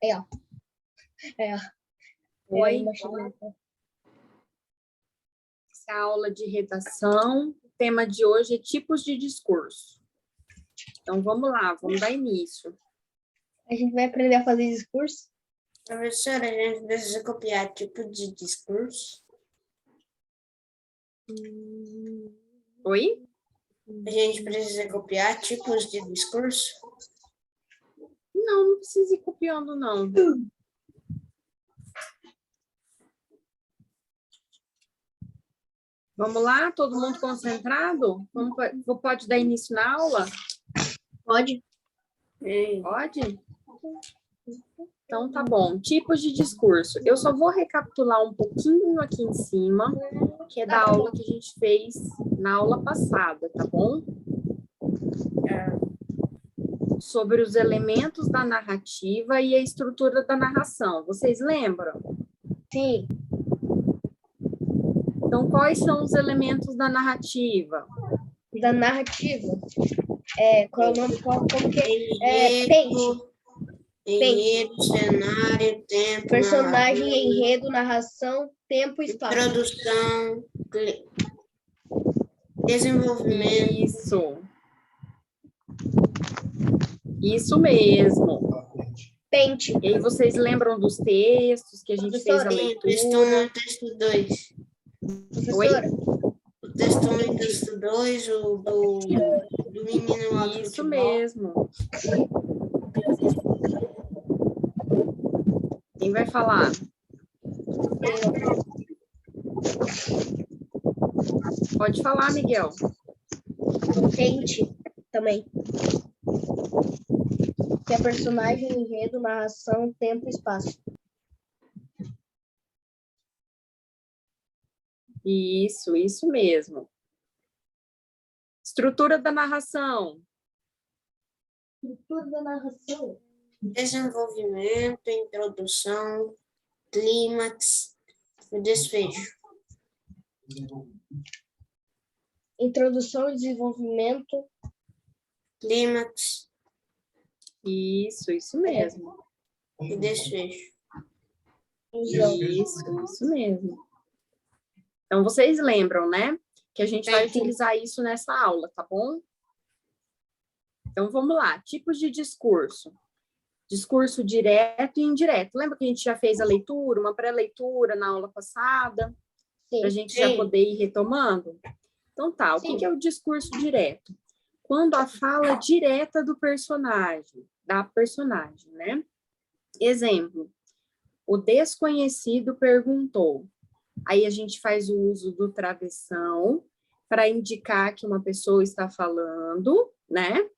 É, ó. É, ó. Oi, É, essa é a aula de redação. O tema de hoje é tipos de discurso. Então, vamos lá, vamos dar início. a gente vai aprender a fazer discurso? Professora, a gente precisa copiar tipo de discurso? Oi? A gente precisa copiar tipos de discurso? Não precisa ir copiando, não. Vamos lá, todo mundo concentrado? Pode dar início na aula? Pode. Pode? Então, tá bom. Tipos de discurso. Eu só vou recapitular um pouquinho aqui em cima, que é da aula que a gente fez na aula passada, tá bom? Sobre os elementos da narrativa e a estrutura da narração. Vocês lembram? Sim. Então, quais são os elementos da narrativa? Da narrativa. Qual é o nome? Como que é? Pente. Enredo, cenário, tempo, Personagem, narrador, enredo, narração, tempo e espaço. introdução, desenvolvimento. Isso mesmo. Pente. E aí, vocês lembram dos textos que a gente fez a leitura? Texto 2. Professora? O texto 1 e o texto 2, o do menino lá do Isso futebol. mesmo. Quem vai falar? Pode falar, Miguel. Pente também. Que é personagem, enredo, narração, tempo e espaço. Isso mesmo. Estrutura da narração. Estrutura da narração. Desenvolvimento, introdução, clímax e desfecho. Introdução, desenvolvimento. Clímax Isso mesmo. e desfecho. Isso mesmo. Então, vocês lembram, né? Que a gente vai utilizar isso nessa aula, tá bom? Então, vamos lá. Tipos de discurso. Discurso direto e indireto. Lembra que a gente já fez a leitura, uma pré-leitura na aula passada? Para a gente já poder ir retomando? Então, tá. O que é o discurso direto? Quando a fala direta do personagem, da personagem, né? Exemplo. O desconhecido perguntou. Aí a gente faz o uso do travessão para indicar que uma pessoa está falando, né?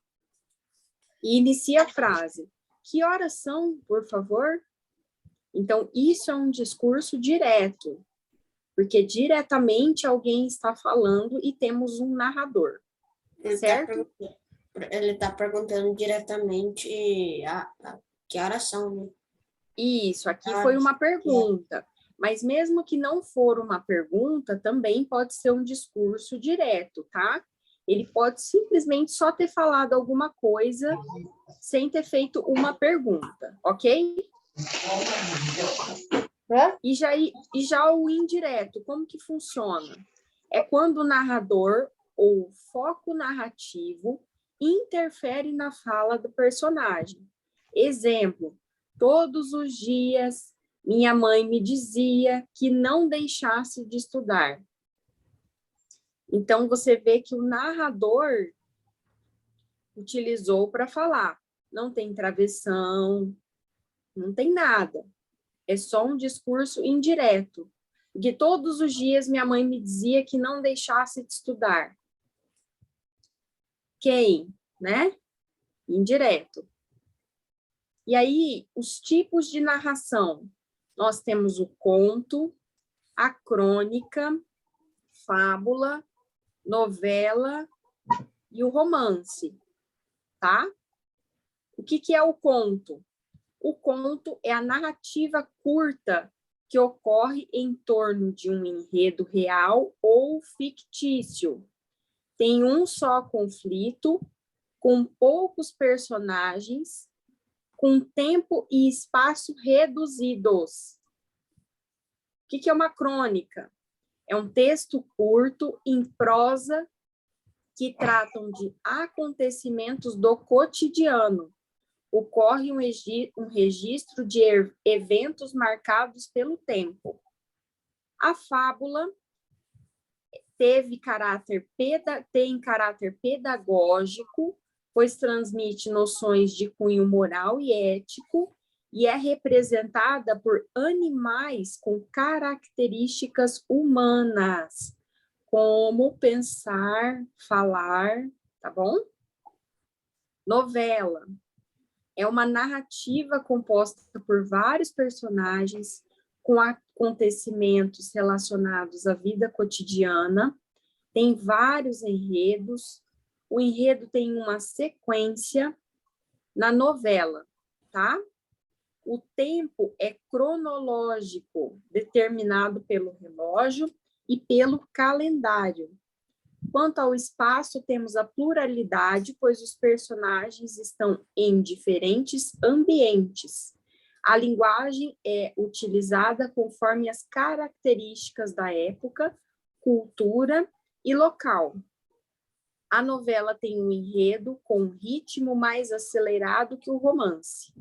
E inicia a frase. Que horas são, por favor? Então, isso é um discurso direto, porque diretamente alguém está falando e temos um narrador, certo? Ele está perguntando diretamente que horas são, né? Isso, aqui foi uma pergunta. Mas mesmo que não for uma pergunta, também pode ser um discurso direto, tá? Ele pode simplesmente só ter falado alguma coisa sem ter feito uma pergunta, ok? E já o indireto, como que funciona? É quando o narrador ou o foco narrativo interfere na fala do personagem. Exemplo, todos os dias minha mãe me dizia que não deixasse de estudar. Então, você vê que o narrador utilizou para falar. Não tem travessão, não tem nada. É só um discurso indireto. Porque todos os dias minha mãe me dizia que não deixasse de estudar. Quem? Né? Indireto. E aí, os tipos de narração. Nós temos o conto, a crônica, fábula, novela e o romance, tá? O que é o conto? O conto é a narrativa curta que ocorre em torno de um enredo real ou fictício. Tem um só conflito, com poucos personagens com tempo e espaço reduzidos. O que é uma crônica? É um texto curto em prosa que tratam de acontecimentos do cotidiano. Ocorre um registro de eventos marcados pelo tempo. A fábula tem caráter pedagógico, pois transmite noções de cunho moral e ético, e é representada por animais com características humanas, como pensar, falar, tá bom? Novela é uma narrativa composta por vários personagens com acontecimentos relacionados à vida cotidiana, tem vários enredos, o enredo tem uma sequência na novela, tá? O tempo é cronológico, determinado pelo relógio e pelo calendário. Quanto ao espaço, temos a pluralidade, pois os personagens estão em diferentes ambientes. A linguagem é utilizada conforme as características da época, cultura e local. A novela tem um enredo com um ritmo mais acelerado que o romance.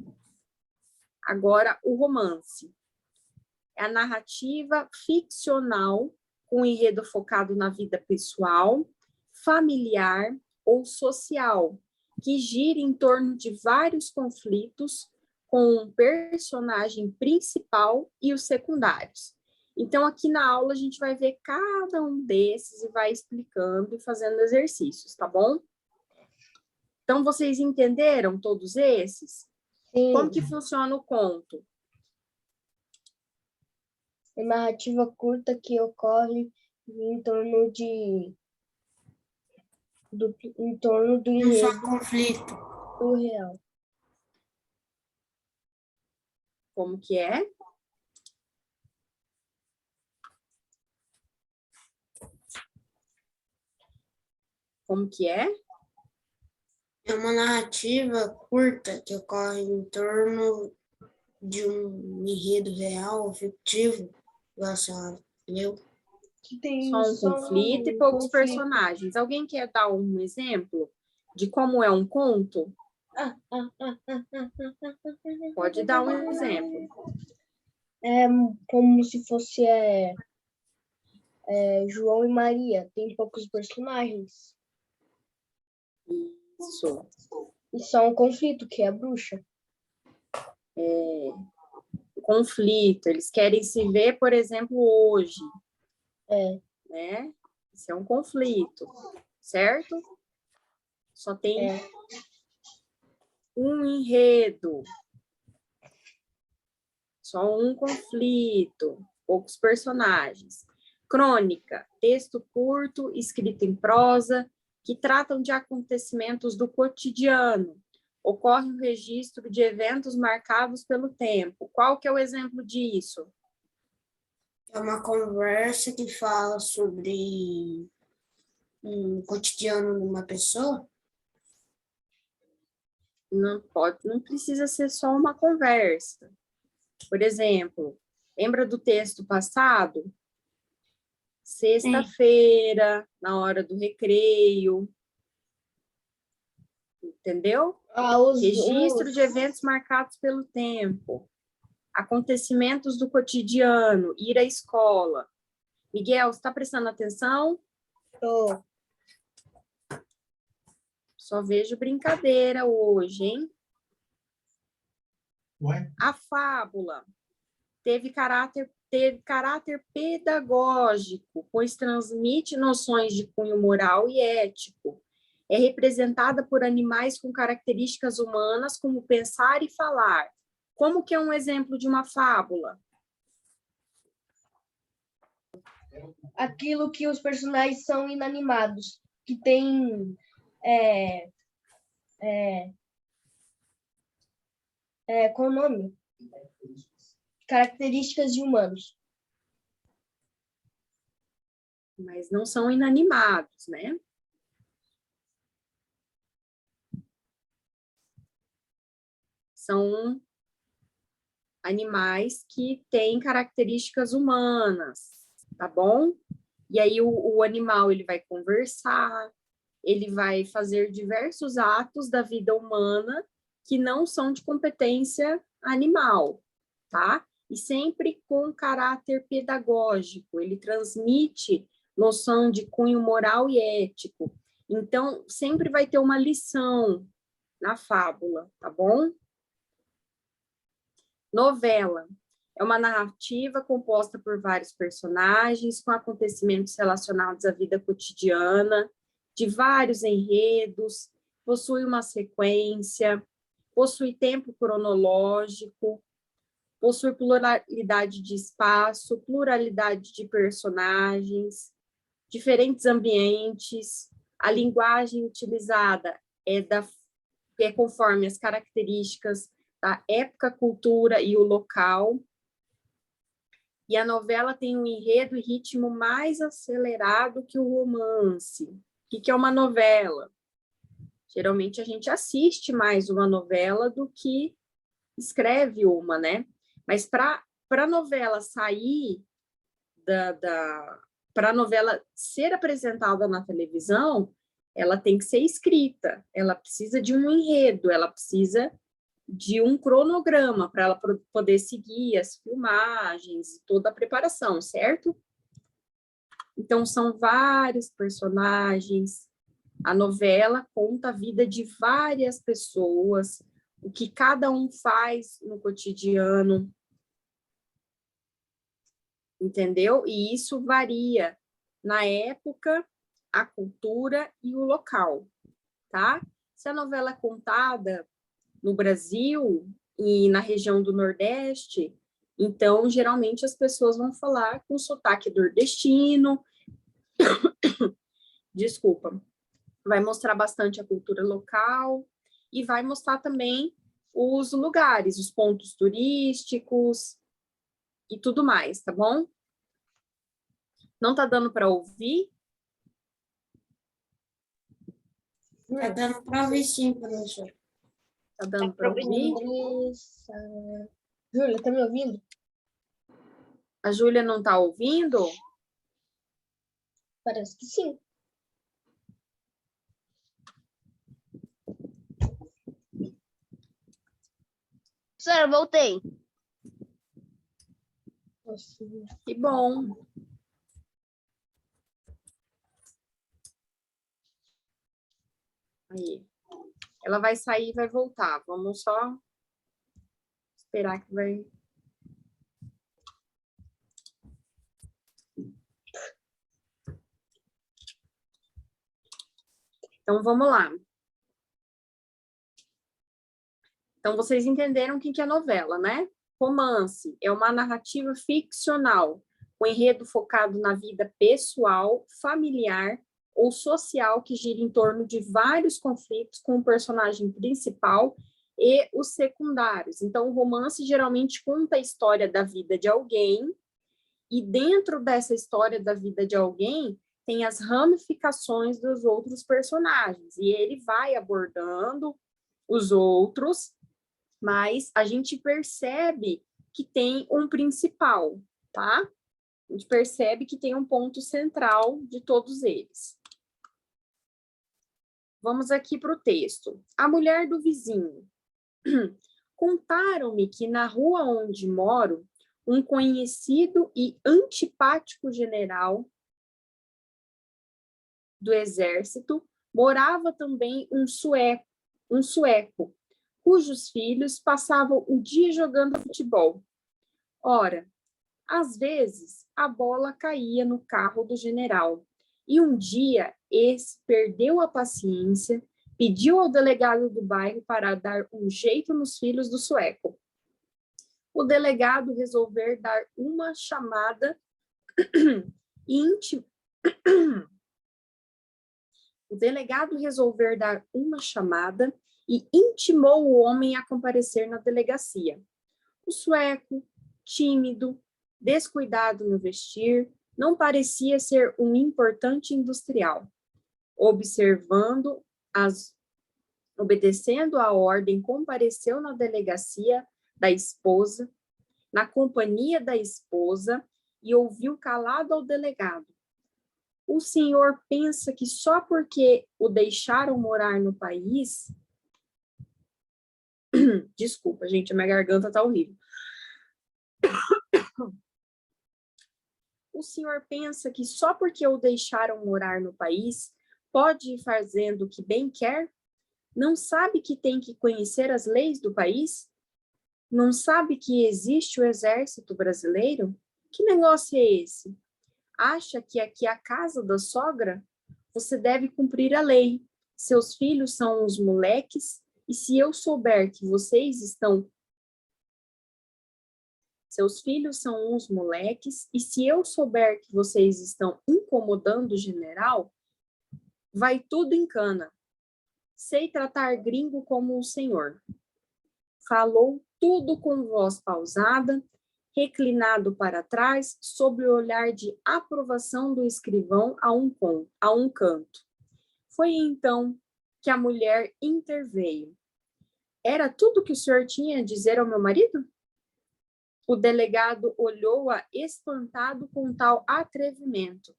Agora, o romance é a narrativa ficcional com um enredo focado na vida pessoal, familiar ou social, que gira em torno de vários conflitos com um personagem principal e os secundários. Então, aqui na aula, a gente vai ver cada um desses e vai explicando e fazendo exercícios, tá bom? Então, vocês entenderam todos esses? Sim. Como que funciona o conto? É narrativa curta que ocorre em torno do Um só enredo conflito. do real. Como que é? Como que é? É uma narrativa curta que ocorre em torno de um enredo real ou fictivo, igual a senhora leu. Que tem Só um conflito e poucos conflito. personagens. Alguém quer dar um exemplo de como é um conto? Pode dar um exemplo. É como se fosse João e Maria. Tem poucos personagens. Isso. E só um conflito, que é a bruxa. Conflito. Eles querem se ver, por exemplo, hoje. É. Né? Isso é um conflito, certo? Só tem um enredo. Só um conflito, poucos personagens. Crônica, texto curto, escrito em prosa, que tratam de acontecimentos do cotidiano. Ocorre um registro de eventos marcados pelo tempo. Qual que é o exemplo disso? É uma conversa que fala sobre um cotidiano de uma pessoa. Não precisa ser só uma conversa. Por exemplo, lembra do texto passado? Sexta-feira, na hora do recreio. Entendeu? Registro de eventos marcados pelo tempo. Acontecimentos do cotidiano, ir à escola. Miguel, você está prestando atenção? Tô. Só vejo brincadeira hoje, hein? Ué? A fábula teve caráter pedagógico, pois transmite noções de cunho moral e ético. É representada por animais com características humanas, como pensar e falar. Como que é um exemplo de uma fábula? Aquilo que os personagens são inanimados, que tem qual o nome? Características de humanos. Mas não são inanimados, né? são animais que têm características humanas, tá bom? E aí o animal, ele vai conversar, ele vai fazer diversos atos da vida humana que não são de competência animal, tá? E sempre com caráter pedagógico, ele transmite noção de cunho moral e ético. Então, sempre vai ter uma lição na fábula, tá bom? Novela é uma narrativa composta por vários personagens, com acontecimentos relacionados à vida cotidiana, de vários enredos, possui uma sequência, possui tempo cronológico, possui pluralidade de espaço, pluralidade de personagens, diferentes ambientes, a linguagem utilizada é conforme as características da época, cultura e o local. E a novela tem um enredo e ritmo mais acelerado que o romance. O que é uma novela? Geralmente a gente assiste mais uma novela do que escreve uma, né? Mas para a novela sair para a novela ser apresentada na televisão, ela tem que ser escrita, ela precisa de um enredo, ela precisa de um cronograma para ela poder seguir as filmagens, toda a preparação, certo? Então, são vários personagens. A novela conta a vida de várias pessoas, o que cada um faz no cotidiano, entendeu? E isso varia na época, a cultura e o local, tá? Se a novela é contada no Brasil e na região do Nordeste, então, geralmente, as pessoas vão falar com sotaque nordestino, desculpa, vai mostrar bastante a cultura local e vai mostrar também os lugares, os pontos turísticos e tudo mais, tá bom? Não tá dando para ouvir? Tá dando para ouvir sim, professor. Tá dando para ouvir? Júlia, tá me ouvindo? A Júlia não tá ouvindo? Parece que sim. Professora, voltei. Nossa. Que bom. Aí. Ela vai sair e vai voltar. Vamos só esperar que vai... Então, vamos lá. Então, vocês entenderam o que é novela, né? Romance é uma narrativa ficcional, com enredo focado na vida pessoal, familiar ou social que gira em torno de vários conflitos com o personagem principal e os secundários. Então, o romance geralmente conta a história da vida de alguém e dentro dessa história da vida de alguém tem as ramificações dos outros personagens e ele vai abordando os outros, mas a gente percebe que tem um principal, tá? A gente percebe que tem um ponto central de todos eles. Vamos aqui para o texto. A mulher do vizinho. Contaram-me que na rua onde moro, um conhecido e antipático general do exército morava também um sueco, cujos filhos passavam o dia jogando futebol. Ora, às vezes, a bola caía no carro do general, e um dia esse perdeu a paciência, pediu ao delegado do bairro para dar um jeito nos filhos do sueco. O delegado resolveu dar uma chamada e intimou o homem a comparecer na delegacia. O sueco, tímido, descuidado no vestir, não parecia ser um importante industrial. Observando obedecendo à ordem, compareceu na delegacia da esposa, na companhia da esposa, e ouviu calado ao delegado. O senhor pensa que só porque o deixaram morar no país... Desculpa, gente, a minha garganta tá horrível. O senhor pensa que só porque o deixaram morar no país, pode ir fazendo o que bem quer? Não sabe que tem que conhecer as leis do país? Não sabe que existe o exército brasileiro? Que negócio é esse? Acha que aqui é a casa da sogra? Você deve cumprir a lei. Seus filhos são uns moleques, e se eu souber que vocês estão... Seus filhos são uns moleques, e se eu souber que vocês estão incomodando o general, vai tudo em cana. Sei tratar gringo como o senhor. Falou tudo com voz pausada, reclinado para trás, sob o olhar de aprovação do escrivão a um canto. Foi então que a mulher interveio. Era tudo que o senhor tinha a dizer ao meu marido? O delegado olhou-a espantado com tal atrevimento.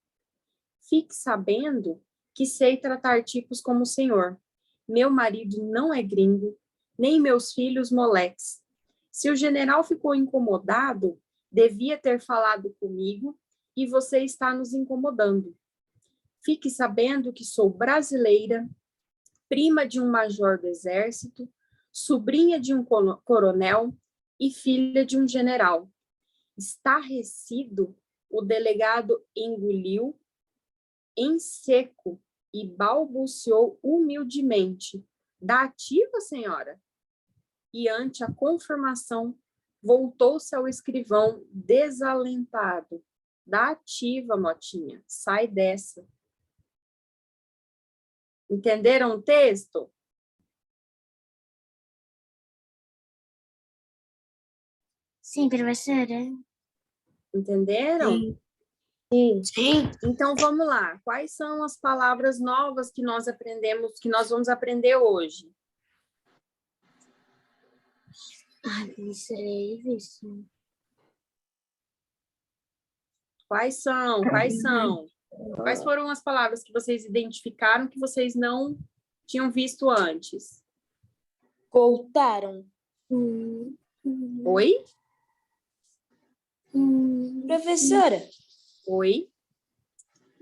Fique sabendo que sei tratar tipos como o senhor. Meu marido não é gringo, nem meus filhos moleques. Se o general ficou incomodado, devia ter falado comigo e você está nos incomodando. Fique sabendo que sou brasileira, prima de um major do exército, sobrinha de um coronel e filha de um general. Estarrecido, o delegado engoliu em seco e balbuciou humildemente. Da ativa, senhora? E ante a confirmação, voltou-se ao escrivão desalentado. Da ativa, motinha, sai dessa. Entenderam o texto? Sim, professora. Entenderam? Sim. Então, vamos lá. Quais são as palavras novas que nós aprendemos, que nós vamos aprender hoje? Quais são? Quais foram as palavras que vocês identificaram que vocês não tinham visto antes? Voltaram. Oi? Professora, Oi?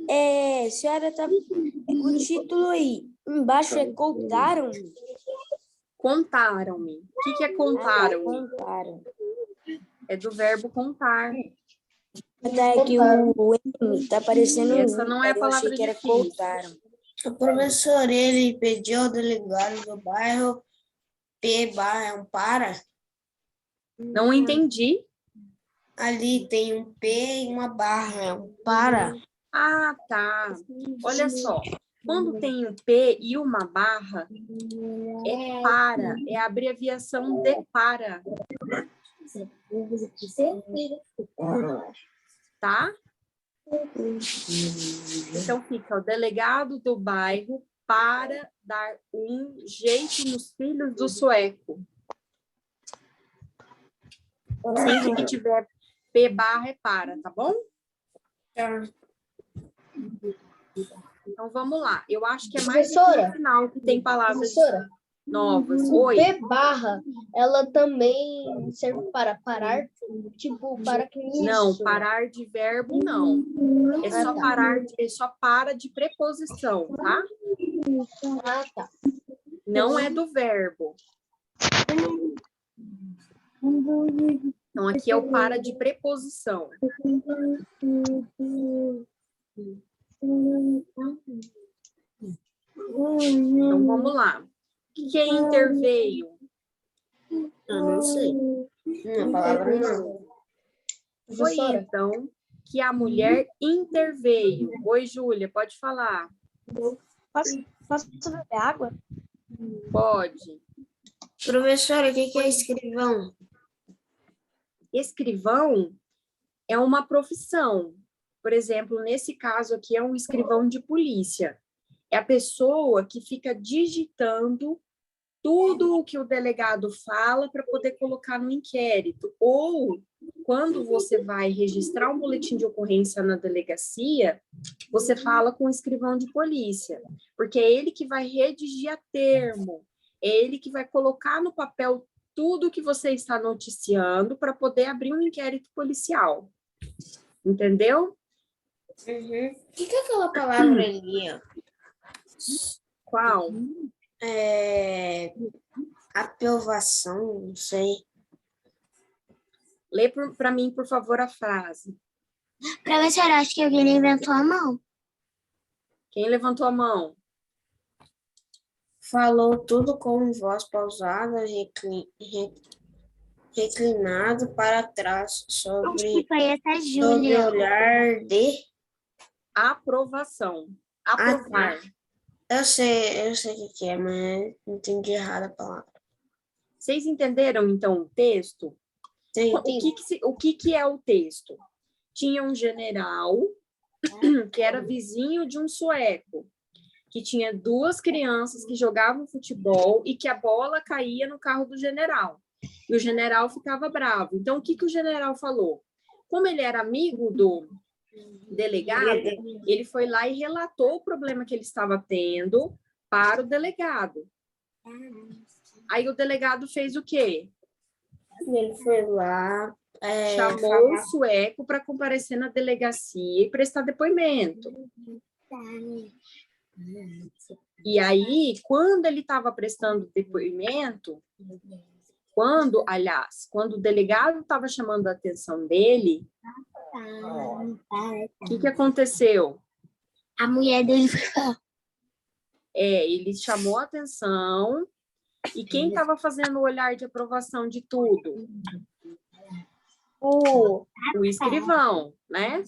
a senhora tá... O título aí, embaixo é contaram? Contaram-me. O que é contaram? Contaram. É do verbo contar. Até que o M tá aparecendo Essa não é a eu achei palavra que era difícil. contaram. O professor, ele pediu ao delegado do bairro para. Não entendi. Ali tem um P e uma barra, é um para. Ah, tá. Olha só. Quando tem um P e uma barra, é para. É a abreviação de para. Tá? Então fica o delegado do bairro para dar um jeito nos filhos do sueco. Sempre que tiver P barra é para, tá bom? Então vamos lá. Eu acho que é mais Professora? no final que tem palavras Professora, novas. o Oi. P barra, ela também serve para parar, tipo, para que isso. Não, parar de verbo não. É só tá. parar, é só para de preposição, tá? Ah, tá. Não é do verbo. Então aqui é o para de preposição. Então vamos lá. O que é interveio? Eu não sei. Não, a palavra não. Foi então que a mulher interveio. Oi, Júlia, pode falar. Posso beber água? Pode. Professora, o que é escrivão? Escrivão é uma profissão. Por exemplo, nesse caso aqui é um escrivão de polícia. É a pessoa que fica digitando tudo o que o delegado fala para poder colocar no inquérito. Ou, quando você vai registrar um boletim de ocorrência na delegacia, você fala com o escrivão de polícia, porque é ele que vai redigir a termo, é ele que vai colocar no papel tudo que você está noticiando para poder abrir um inquérito policial. Entendeu? Uhum. O que é aquela palavra ali, ó? Qual? Aprovação, não sei. Lê para mim, por favor, a frase. Professora, acho que alguém levantou a mão. Quem levantou a mão? Falou tudo com voz pausada, reclinado para trás, Acho que sobre foi essa Júlia. olhar de... Aprovação. Aprovar. Eu sei o que é, mas não entendi errado a palavra. Vocês entenderam, então, o texto? O que é o texto? Tinha um general que era vizinho de um sueco, que tinha 2 crianças que jogavam futebol e que a bola caía no carro do general. E o general ficava bravo. Então, o que o general falou? Como ele era amigo do delegado, ele foi lá e relatou o problema que ele estava tendo para o delegado. Aí o delegado fez o quê? Ele foi lá, Chamou o sueco para comparecer na delegacia e prestar depoimento. E aí, quando ele estava prestando depoimento, quando o delegado estava chamando a atenção dele, o que aconteceu? A mulher dele foi falar. Ele chamou a atenção, e quem estava fazendo o olhar de aprovação de tudo? O escrivão, né?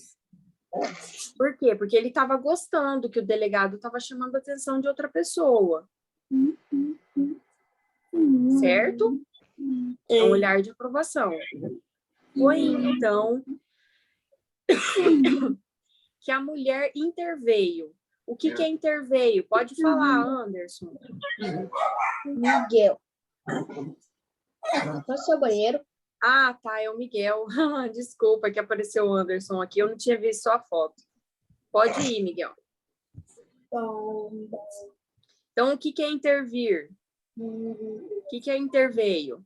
Por quê? Porque ele estava gostando que o delegado estava chamando a atenção de outra pessoa. Certo? É um olhar de aprovação. Foi, então, que a mulher interveio. O que é interveio? Pode falar, Anderson. Miguel. Posso ir ao banheiro? Ah, tá, é o Miguel. Desculpa que apareceu o Anderson aqui, eu não tinha visto só a foto. Pode ir, Miguel. Então, o que é intervir? O que é interveio?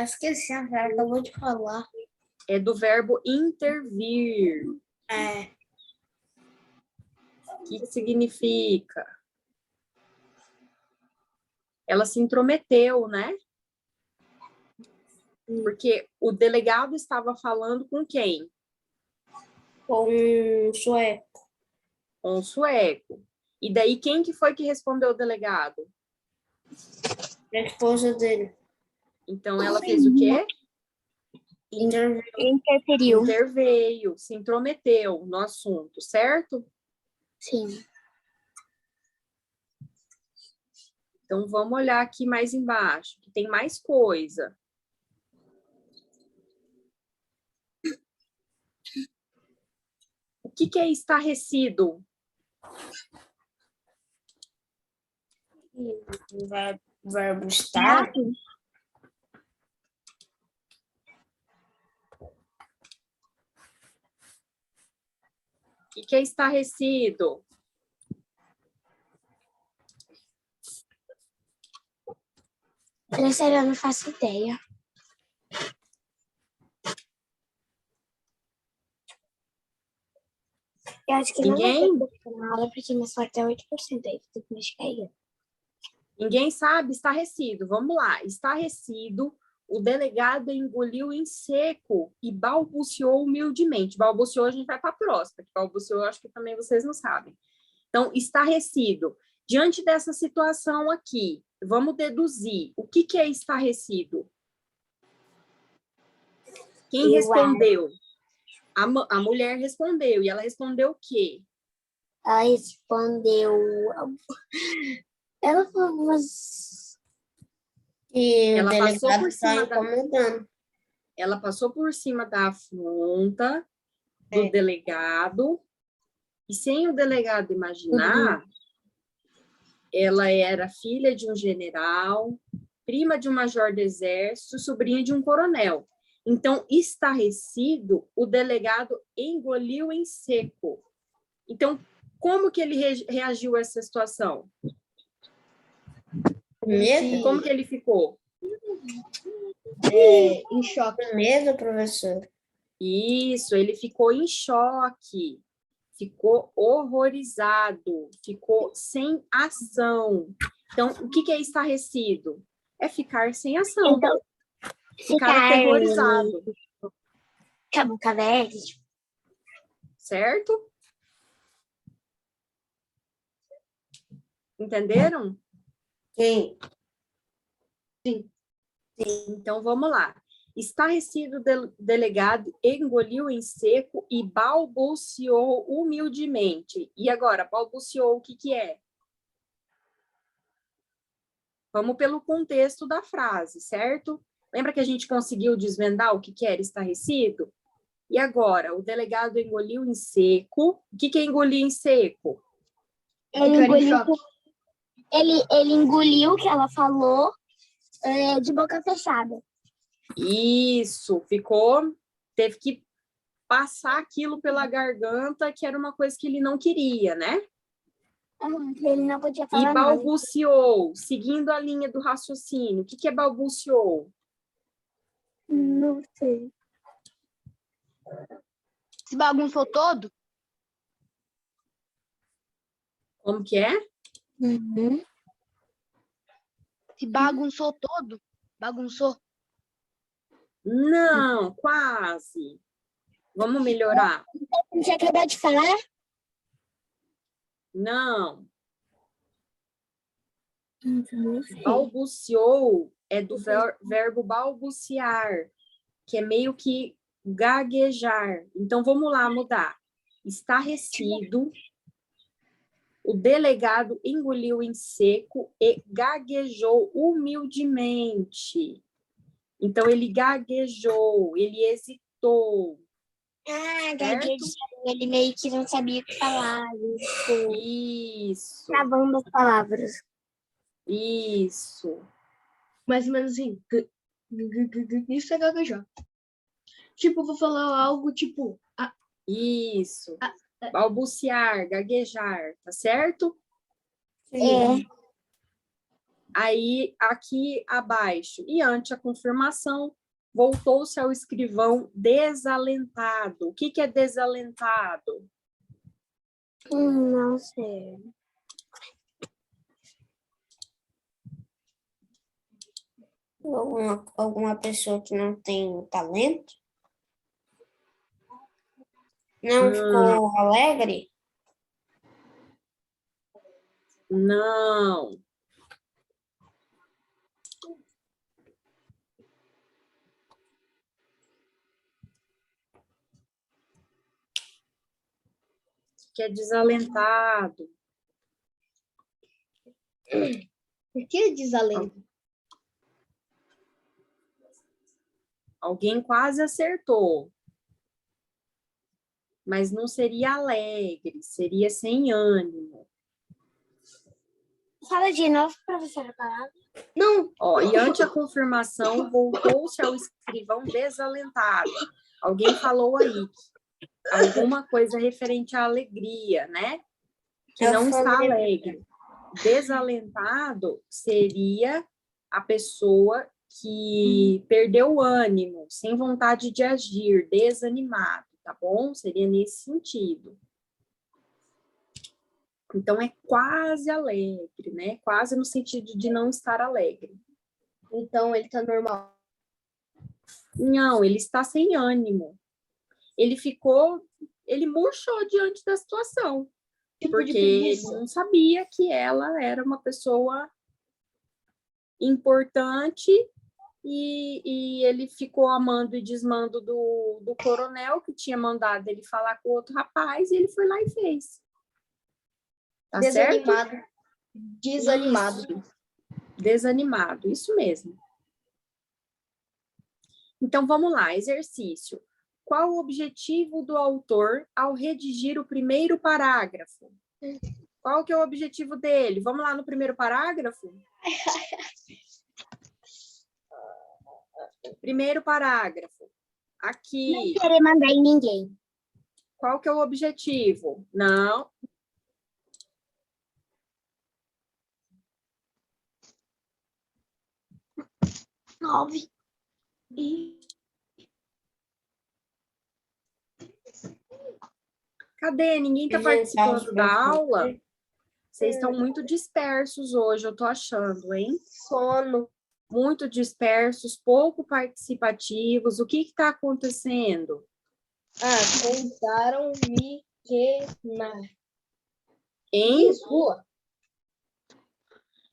Esqueci, a cara acabou de falar. É do verbo intervir. O que significa? Ela se intrometeu, né? Porque o delegado estava falando com quem? Com um sueco. Com o sueco. E daí, quem que foi que respondeu o delegado? A esposa dele. Então, ela fez o quê? Interferiu. Interveio, se intrometeu no assunto, certo? Sim. Então, vamos olhar aqui mais embaixo, que tem mais coisa. O que é estarrecido? Verbo estar. O que é estarrecido? Professora, eu não faço ideia. Eu acho que Ninguém? não vai ter na aula, porque minha sorte é 8%. Aí tem que mexer aí. Ninguém sabe? Estarrecido. Vamos lá. Estarrecido, o delegado engoliu em seco e balbuciou humildemente. Balbuciou, a gente vai para a próxima. Balbuciou, eu acho que também vocês não sabem. Então, estarrecido. Diante dessa situação aqui, vamos deduzir. O que é estarrecido? Quem respondeu? A mulher respondeu. E ela respondeu o quê? Ela respondeu. Ela falou E Ela o passou delegado por está cima incomodando. Ela passou por cima da afronta do delegado. E sem o delegado imaginar, Ela era filha de um general, prima de um major do exército, sobrinha de um coronel. Então, estarrecido, o delegado engoliu em seco. Então, como que ele reagiu a essa situação? Medo? Como que ele ficou? Em choque. Medo, professor. Isso, ele ficou em choque, ficou horrorizado, ficou sem ação. Então, o que é estarrecido? É ficar sem ação, Então, ficar aterrorizado, com a boca aberta. certo? Entenderam? Sim. Então, vamos lá. Estarrecido, delegado engoliu em seco e balbuciou humildemente. E agora, balbuciou, o que que é? Vamos pelo contexto da frase, certo? Lembra que a gente conseguiu desvendar o que que era estarrecido? E agora, o delegado engoliu em seco. O que que é engolir em seco? Ele Ficar em engoliu, choque. ele engoliu o que ela falou de boca fechada. Isso, teve que passar aquilo pela garganta, que era uma coisa que ele não queria, né? Ele não podia E falar nada. balbuciou, seguindo a linha do raciocínio. O que que é balbuciou? Não sei. Se bagunçou todo? Como que é? Uhum. Se bagunçou todo? Bagunçou? Não, quase. Vamos melhorar. Você acabou de falar? Não. Não sei. Balbuciou é do verbo balbuciar, que é meio que gaguejar. Então, vamos lá mudar. Estarrecido, o delegado engoliu em seco e gaguejou humildemente. Então, ele gaguejou, ele hesitou. Gaguejou. Ele meio que não sabia o que falar. Isso, Travando as palavras. isso. Mais ou menos assim. Isso é gaguejar. Tipo, eu vou falar algo tipo... Isso. Balbuciar, gaguejar, tá certo? Aí, aqui abaixo, e ante a confirmação, voltou-se ao escrivão desalentado. O que que é desalentado? Não sei. Alguma pessoa que não tem talento? Não ficou alegre? Não. Que é desalentado. Por que desalento? Alguém quase acertou. Mas não seria alegre, seria sem ânimo. Fala de novo, professora, a palavra. Não, Ó, e ante a confirmação, voltou-se ao escrivão desalentado. Alguém falou aí alguma coisa referente à alegria, né? Que Eu não está falei. alegre. Desalentado seria a pessoa que perdeu o ânimo, sem vontade de agir, desanimado, tá bom? Seria nesse sentido. Então, é quase alegre, né? Quase no sentido de não estar alegre. então ele tá normal. Não, ele está sem ânimo. Ele murchou diante da situação. Tipo Porque de ele preguiça. não sabia que ela era uma pessoa importante e ele ficou amando e desmando do coronel, que tinha mandado ele falar com outro rapaz, e ele foi lá e fez. Tá Desanimado. certo? Desanimado. Isso. Desanimado, isso mesmo. Então, vamos lá, exercício. Qual o objetivo do autor ao redigir o primeiro parágrafo? Qual que é o objetivo dele? Vamos lá no primeiro parágrafo? Primeiro parágrafo. Aqui. Não querer mandar em ninguém. Qual que é o objetivo? Não. Nove. Cadê? Ninguém está participando da aula? Vocês estão muito dispersos hoje, eu tô achando, hein? Sono. Muito dispersos, pouco participativos. O que está acontecendo? Tentaram me queimar. Hein? Rua. O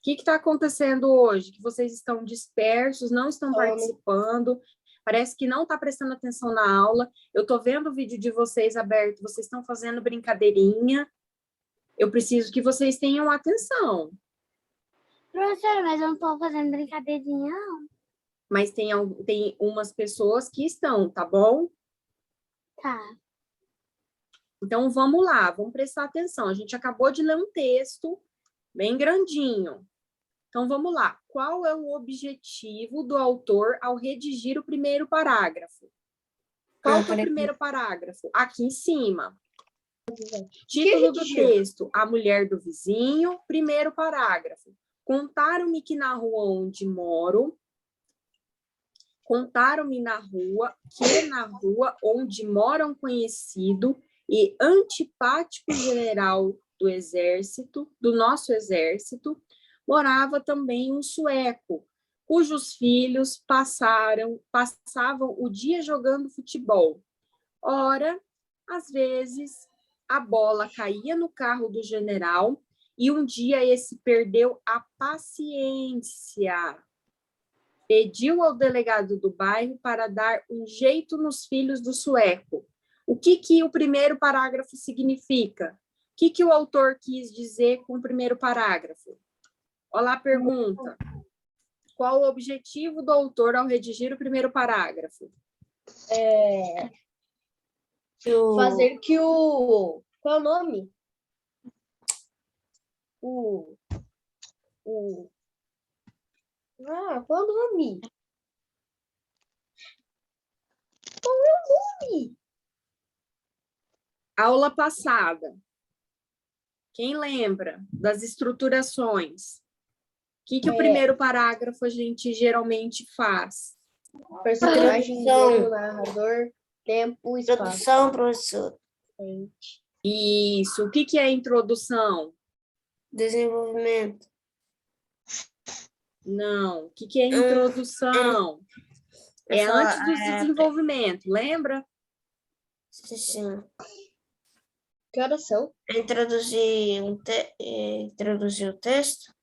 que está acontecendo hoje? Que vocês estão dispersos, não estão Sono. participando, parece que não está prestando atenção na aula. Eu estou vendo o vídeo de vocês aberto, vocês estão fazendo brincadeirinha. Eu preciso que vocês tenham atenção. Professora, mas eu não tô fazendo brincadeirinha, não. Mas tem umas pessoas que estão, tá bom? Tá. Então, vamos lá, vamos prestar atenção. A gente acabou de ler um texto bem grandinho. Então, vamos lá. Qual é o objetivo do autor ao redigir o primeiro parágrafo? Qual que é o primeiro parágrafo? Aqui em cima. Título do texto: A Mulher do Vizinho. Primeiro parágrafo. Contaram-me que na rua onde moro... Contaram-me que na rua onde mora um conhecido e antipático general do exército, do nosso exército, morava também um sueco, cujos filhos passavam o dia jogando futebol. Ora, às vezes, a bola caía no carro do general e um dia esse perdeu a paciência. Pediu ao delegado do bairro para dar um jeito nos filhos do sueco. O que o primeiro parágrafo significa? O que o autor quis dizer com o primeiro parágrafo? Olha lá a pergunta. Qual o objetivo do autor ao redigir o primeiro parágrafo? Fazer que o... Qual é o nome? Qual é o nome? Qual é o nome? Aula passada. Quem lembra das estruturações? O que o primeiro parágrafo a gente geralmente faz? Personagem, do narrador, tempo, espaço. Introdução, professor. Isso. O que é a introdução? Desenvolvimento. Não. O que é a introdução? É antes do desenvolvimento, lembra? Sim. Que horas são? Introduzir introduzir o texto.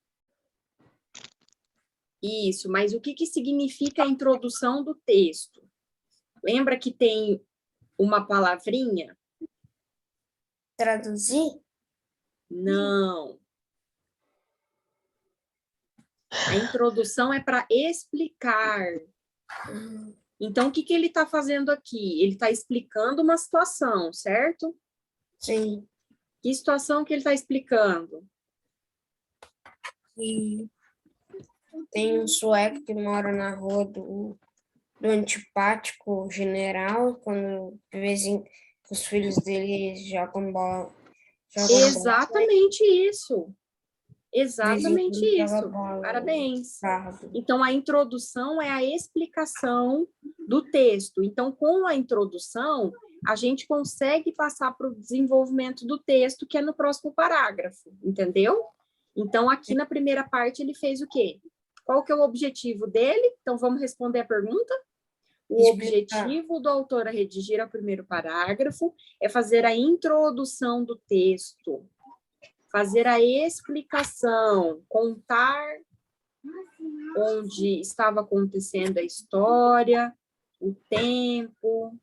Isso, mas o que significa a introdução do texto? Lembra que tem uma palavrinha? Traduzir. Não. A introdução é para explicar. Então, o que ele está fazendo aqui? Ele está explicando uma situação, certo? Sim. Que situação que ele está explicando? E tem um sueco que mora na rua do antipático general, quando de vez em os filhos dele jogam bola. Exatamente isso. Exatamente isso. Bola, Parabéns. Então, a introdução é a explicação do texto. Então, com a introdução, a gente consegue passar para o desenvolvimento do texto, que é no próximo parágrafo, entendeu? Então, aqui na primeira parte, ele fez o quê? Qual que é o objetivo dele? Então, vamos responder a pergunta? O objetivo do autor a redigir o primeiro parágrafo é fazer a introdução do texto, fazer a explicação, contar onde estava acontecendo a história, o tempo,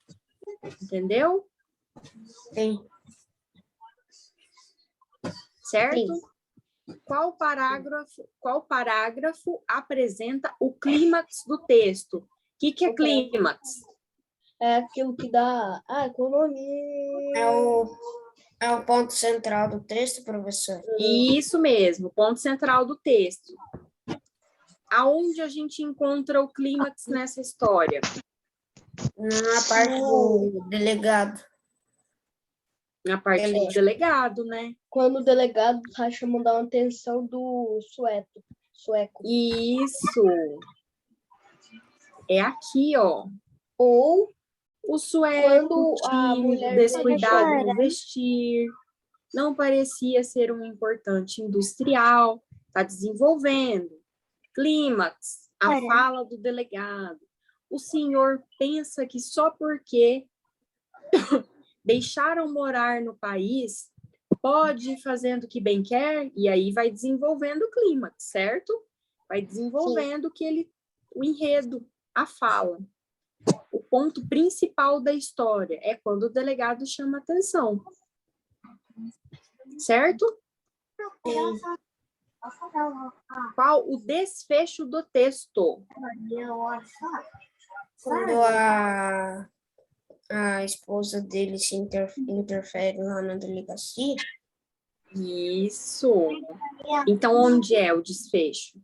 entendeu? Sim. Certo? Sim. Qual parágrafo apresenta o clímax do texto? O que é clímax? É aquilo que dá... qual o nome? É o ponto central do texto, professor? Isso mesmo, ponto central do texto. Aonde a gente encontra o clímax nessa história? Na parte do delegado. Na parte do delegado, né? Quando o delegado tá chamando a atenção do sueco. Isso. É aqui, ó. Ou O sueco, quando a tímido, mulher descuidado no vestir, não parecia ser um importante industrial, está desenvolvendo. Clímax, a fala do delegado. O senhor pensa que só porque deixaram morar no país, pode ir fazendo o que bem quer, e aí vai desenvolvendo o clímax, certo? Vai desenvolvendo o enredo, a fala. O ponto principal da história é quando o delegado chama atenção. Certo? Qual o desfecho do texto? Quando a esposa dele se interfere lá na delegacia. Isso. Então, onde é o desfecho?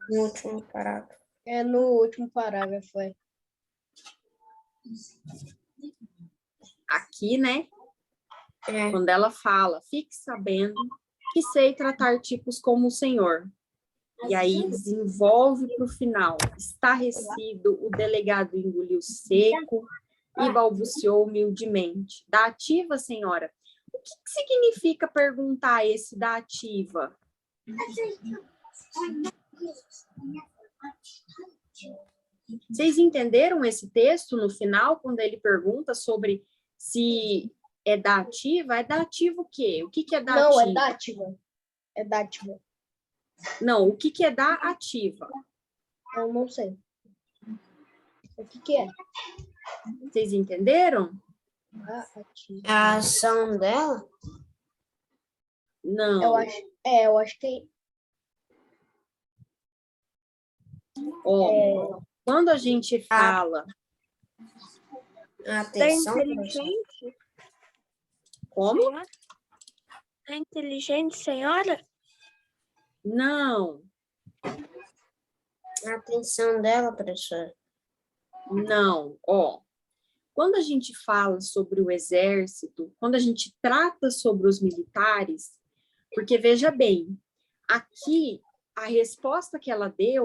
No último parágrafo. É no último parágrafo, foi. Aqui, né? É. Quando ela fala, fique sabendo que sei tratar tipos como o senhor. E aí desenvolve para o final. Estarrecido, o delegado engoliu seco e balbuciou humildemente. Da ativa, senhora? O que significa perguntar esse da ativa? Vocês entenderam esse texto no final, quando ele pergunta sobre se é dativa? É dativa o quê? O que é dativa? Não, é dátiva. É dátiva. Não, o que é da ativa? Eu não sei. O que é? Vocês entenderam? Ativa. A ação dela? Não. Eu acho que Ó, quando a gente fala... Atenção, inteligente? Como? Senhora? É inteligente, senhora? Não, a atenção dela, professor. não. Ó, quando a gente fala sobre o exército, quando a gente trata sobre os militares, porque veja bem, aqui a resposta que ela deu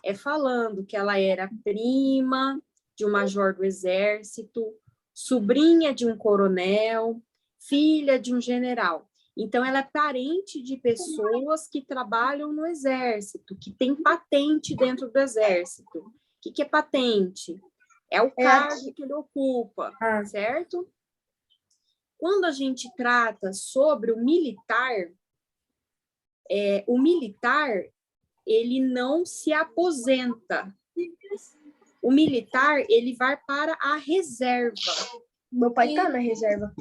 é falando que ela era prima de um major do exército, sobrinha de um coronel, filha de um general. Então, ela é parente de pessoas que trabalham no exército, que tem patente dentro do exército. O que é patente? É o cargo que ele ocupa, certo? Quando a gente trata sobre o militar, ele não se aposenta. O militar, ele vai para a reserva. meu pai tá na reserva.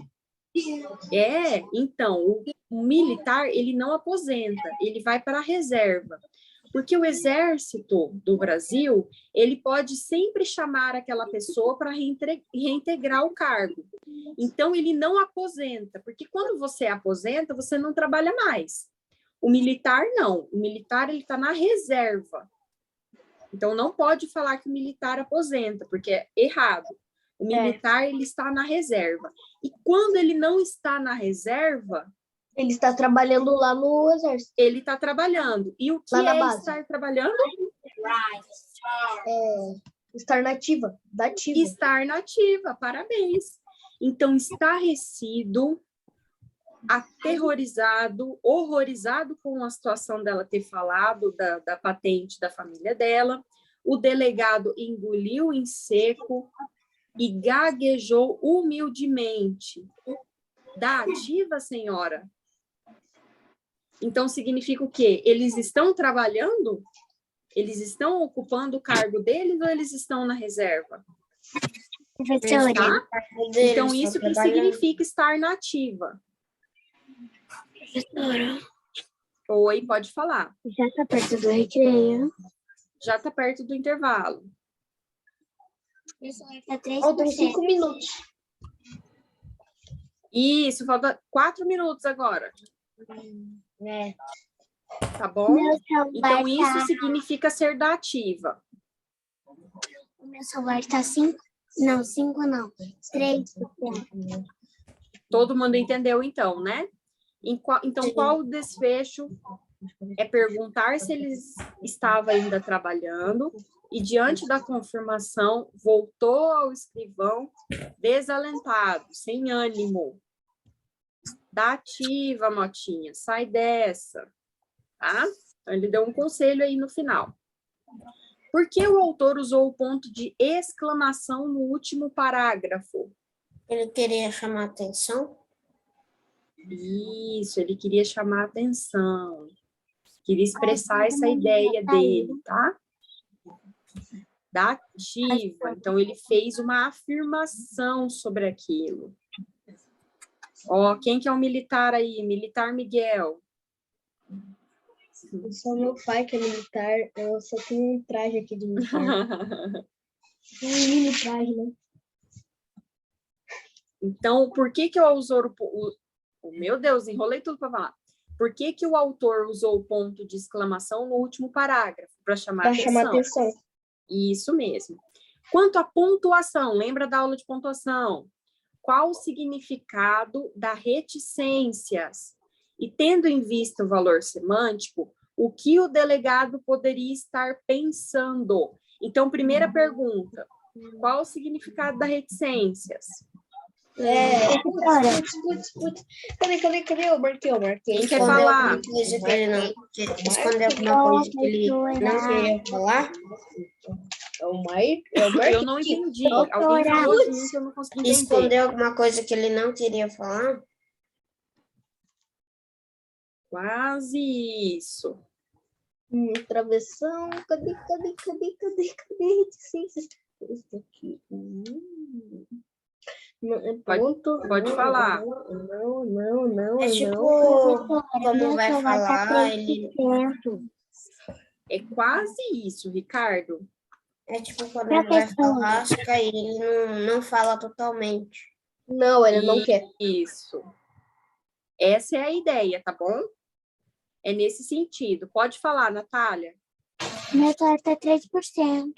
Então, o militar, ele não aposenta, ele vai para a reserva. Porque o exército do Brasil, ele pode sempre chamar aquela pessoa para reintegrar o cargo. Então, ele não aposenta, porque quando você aposenta, você não trabalha mais. O militar, não. O militar, ele está na reserva. Então, não pode falar que o militar aposenta, porque é errado. O militar, ele está na reserva. E quando ele não está na reserva... Ele está trabalhando lá no exército. Ele está trabalhando. E o que lá na é base. Estar trabalhando? Estar nativa. Dativa. Estar nativa, parabéns. Então, estarrecido, aterrorizado, horrorizado com a situação dela ter falado da patente da família dela. O delegado engoliu em seco e gaguejou humildemente. Da ativa, senhora? Então, significa o quê? Eles estão trabalhando? Eles estão ocupando o cargo deles ou eles estão na reserva? Tá? Então, isso que significa estar na ativa. Professora, Oi, pode falar. Já está perto do recreio. Já está perto do intervalo. Professora, tá 3%. Faltam 5 minutos. Isso, falta 4 minutos agora, É. tá bom? Meu celular Então, isso tá, significa ser dativa. o meu celular tá 5, não, 5 não, 3%. Todo mundo entendeu, então, né? Então, qual o desfecho? É perguntar se ele estava ainda trabalhando e, diante da confirmação, voltou ao escrivão desalentado, sem ânimo. Dativa, Motinha, sai dessa, tá? Então, ele deu um conselho aí no final. Por que o autor usou o ponto de exclamação no último parágrafo? Ele queria chamar atenção. Isso, ele queria chamar a atenção. Queria expressar essa ideia dele, tá? Dativa. Então, ele fez uma afirmação sobre aquilo. Ó, quem que é o militar aí? Militar Miguel. Só meu pai que é militar, eu só tenho um traje aqui de militar. Um mini traje, né? Então, por que que o autor... Meu Deus, enrolei tudo para falar. Por que que o autor usou o ponto de exclamação no último parágrafo? Para chamar Pra atenção. chamar atenção. Isso mesmo. Quanto à pontuação, lembra da aula de pontuação? Qual o significado da reticências? E tendo em vista o valor semântico, o que o delegado poderia estar pensando? Então, primeira pergunta, qual o significado da reticências? Putz. Cadê? Eu marquei. Quem quer Escondeu falar? alguma coisa que ele não... Escondeu alguma coisa que ele não queria falar. Eu marquei. Eu não entendi. Alguém falou de mim que eu não consegui entender. Escondeu alguma coisa que ele não queria falar. Quase isso. Travessão. Cadê? Reticências. Isso aqui. Pode falar. Não. É tipo, como vai falar, ele... É quase isso, Ricardo. É tipo quando ele vai falar, só que aí ele não fala totalmente. Não, ele não quer. Isso. Essa é a ideia, tá bom? É nesse sentido. Pode falar, Natália. Meu celular tá 3%.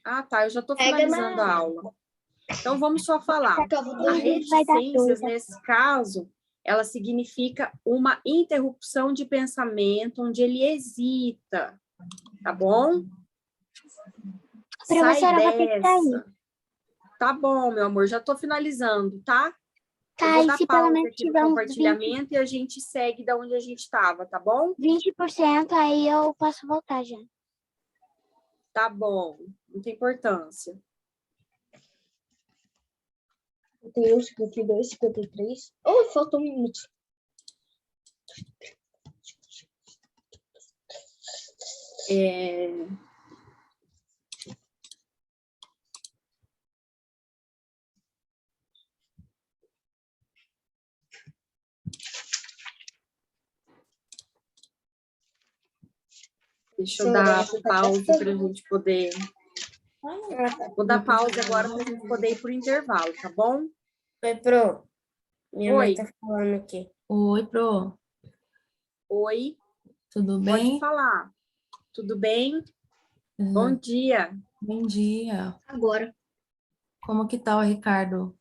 Ah, tá. Eu já estou Pega finalizando na- a aula. Então, vamos só falar. A Vai dar reticências, tudo. nesse caso, ela significa uma interrupção de pensamento onde ele hesita, tá bom? Professora, Sai eu vou ter que sair. dessa. Tá bom, meu amor, já estou finalizando, tá? Eu Tá, vou e dar se pelo pausa menos aqui no tiver uns compartilhamento e a gente segue da onde a gente estava, tá bom? 20%, aí eu posso voltar já. Tá bom, muita importância. 51, 52, 53. Oh, falta um minuto. Deixa eu dar pausa para a gente poder... Vou dar pausa agora para a gente poder ir para o intervalo, tá bom? Oi, Pro. Minha mãe Oi. tá falando aqui. Oi, Pro. Oi, Tudo pode bem? falar. Tudo bem? Uhum. Bom dia. Bom dia. Agora. Como que tá o Ricardo?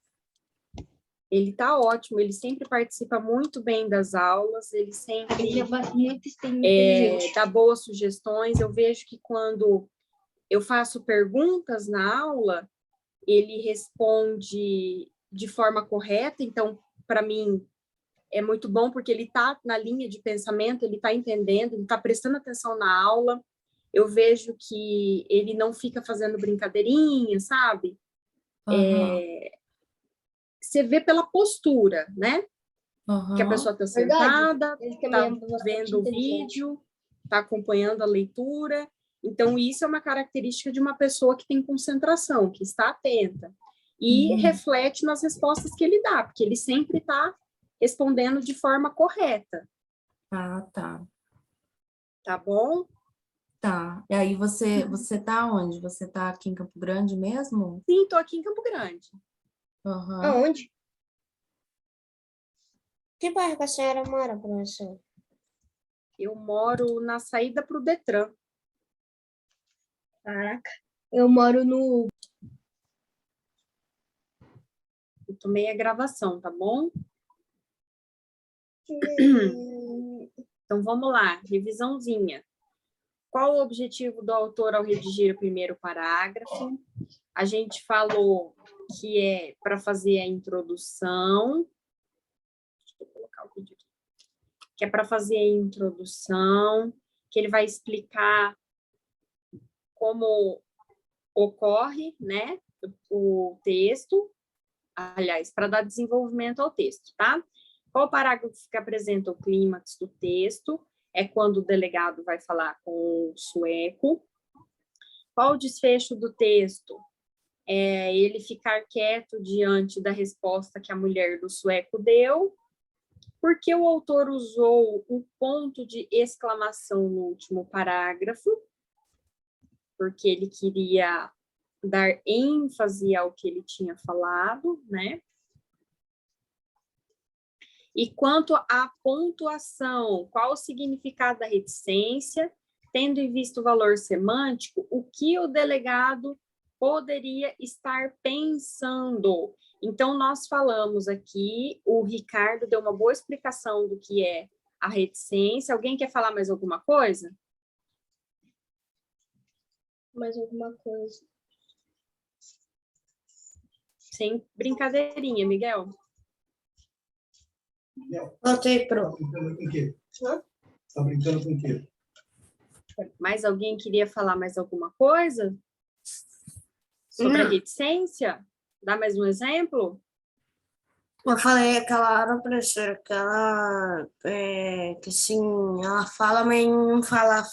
Ele tá ótimo, ele sempre participa muito bem das aulas, ele sempre Ele é muito inteligente. dá boas sugestões. Eu vejo que quando eu faço perguntas na aula, ele responde de forma correta, então, para mim, é muito bom, porque ele está na linha de pensamento, ele está entendendo, ele está prestando atenção na aula. Eu vejo que ele não fica fazendo brincadeirinha, sabe? Aham, Você vê pela postura, né? aham. Que a pessoa está Verdade. sentada, Ele está também é bastante vendo o inteligente. vídeo, está acompanhando a leitura. Então, isso é uma característica de uma pessoa que tem concentração, que está atenta. E reflete nas respostas que ele dá, porque ele sempre está respondendo de forma correta. Ah, tá. Tá bom? Tá. E aí você tá onde? Você tá aqui em Campo Grande mesmo? Sim, estou aqui em Campo Grande. Aham. Aonde? Que bairro que a senhora mora, professor? Eu moro na saída para o Detran. Caraca. Eu moro no... Eu tomei a gravação, tá bom? Então, vamos lá. Revisãozinha. Qual o objetivo do autor ao redigir o primeiro parágrafo? A gente falou que é para fazer a introdução. Deixa eu colocar o vídeo aqui. Que é para fazer a introdução, que ele vai explicar como ocorre, né, o texto, aliás, para dar desenvolvimento ao texto, tá? Qual parágrafo que apresenta o clímax do texto? É quando o delegado vai falar com o sueco. Qual o desfecho do texto? É ele ficar quieto diante da resposta que a mulher do sueco deu. Por que o autor usou o ponto de exclamação no último parágrafo? Porque ele queria dar ênfase ao que ele tinha falado, né? E quanto à pontuação, qual o significado da reticência? Tendo em vista o valor semântico, o que o delegado poderia estar pensando? Então, nós falamos aqui, o Ricardo deu uma boa explicação do que é a reticência. Alguém quer falar mais alguma coisa? Mais alguma coisa. Sem brincadeirinha, Miguel. Voltei pro. Brincando com o quê? Tá brincando com o quê? Mais alguém queria falar mais alguma coisa? Sobre a reticência? Dá mais um exemplo? Eu falei aquela hora, professora, que ela, que assim, ela fala, mas não fala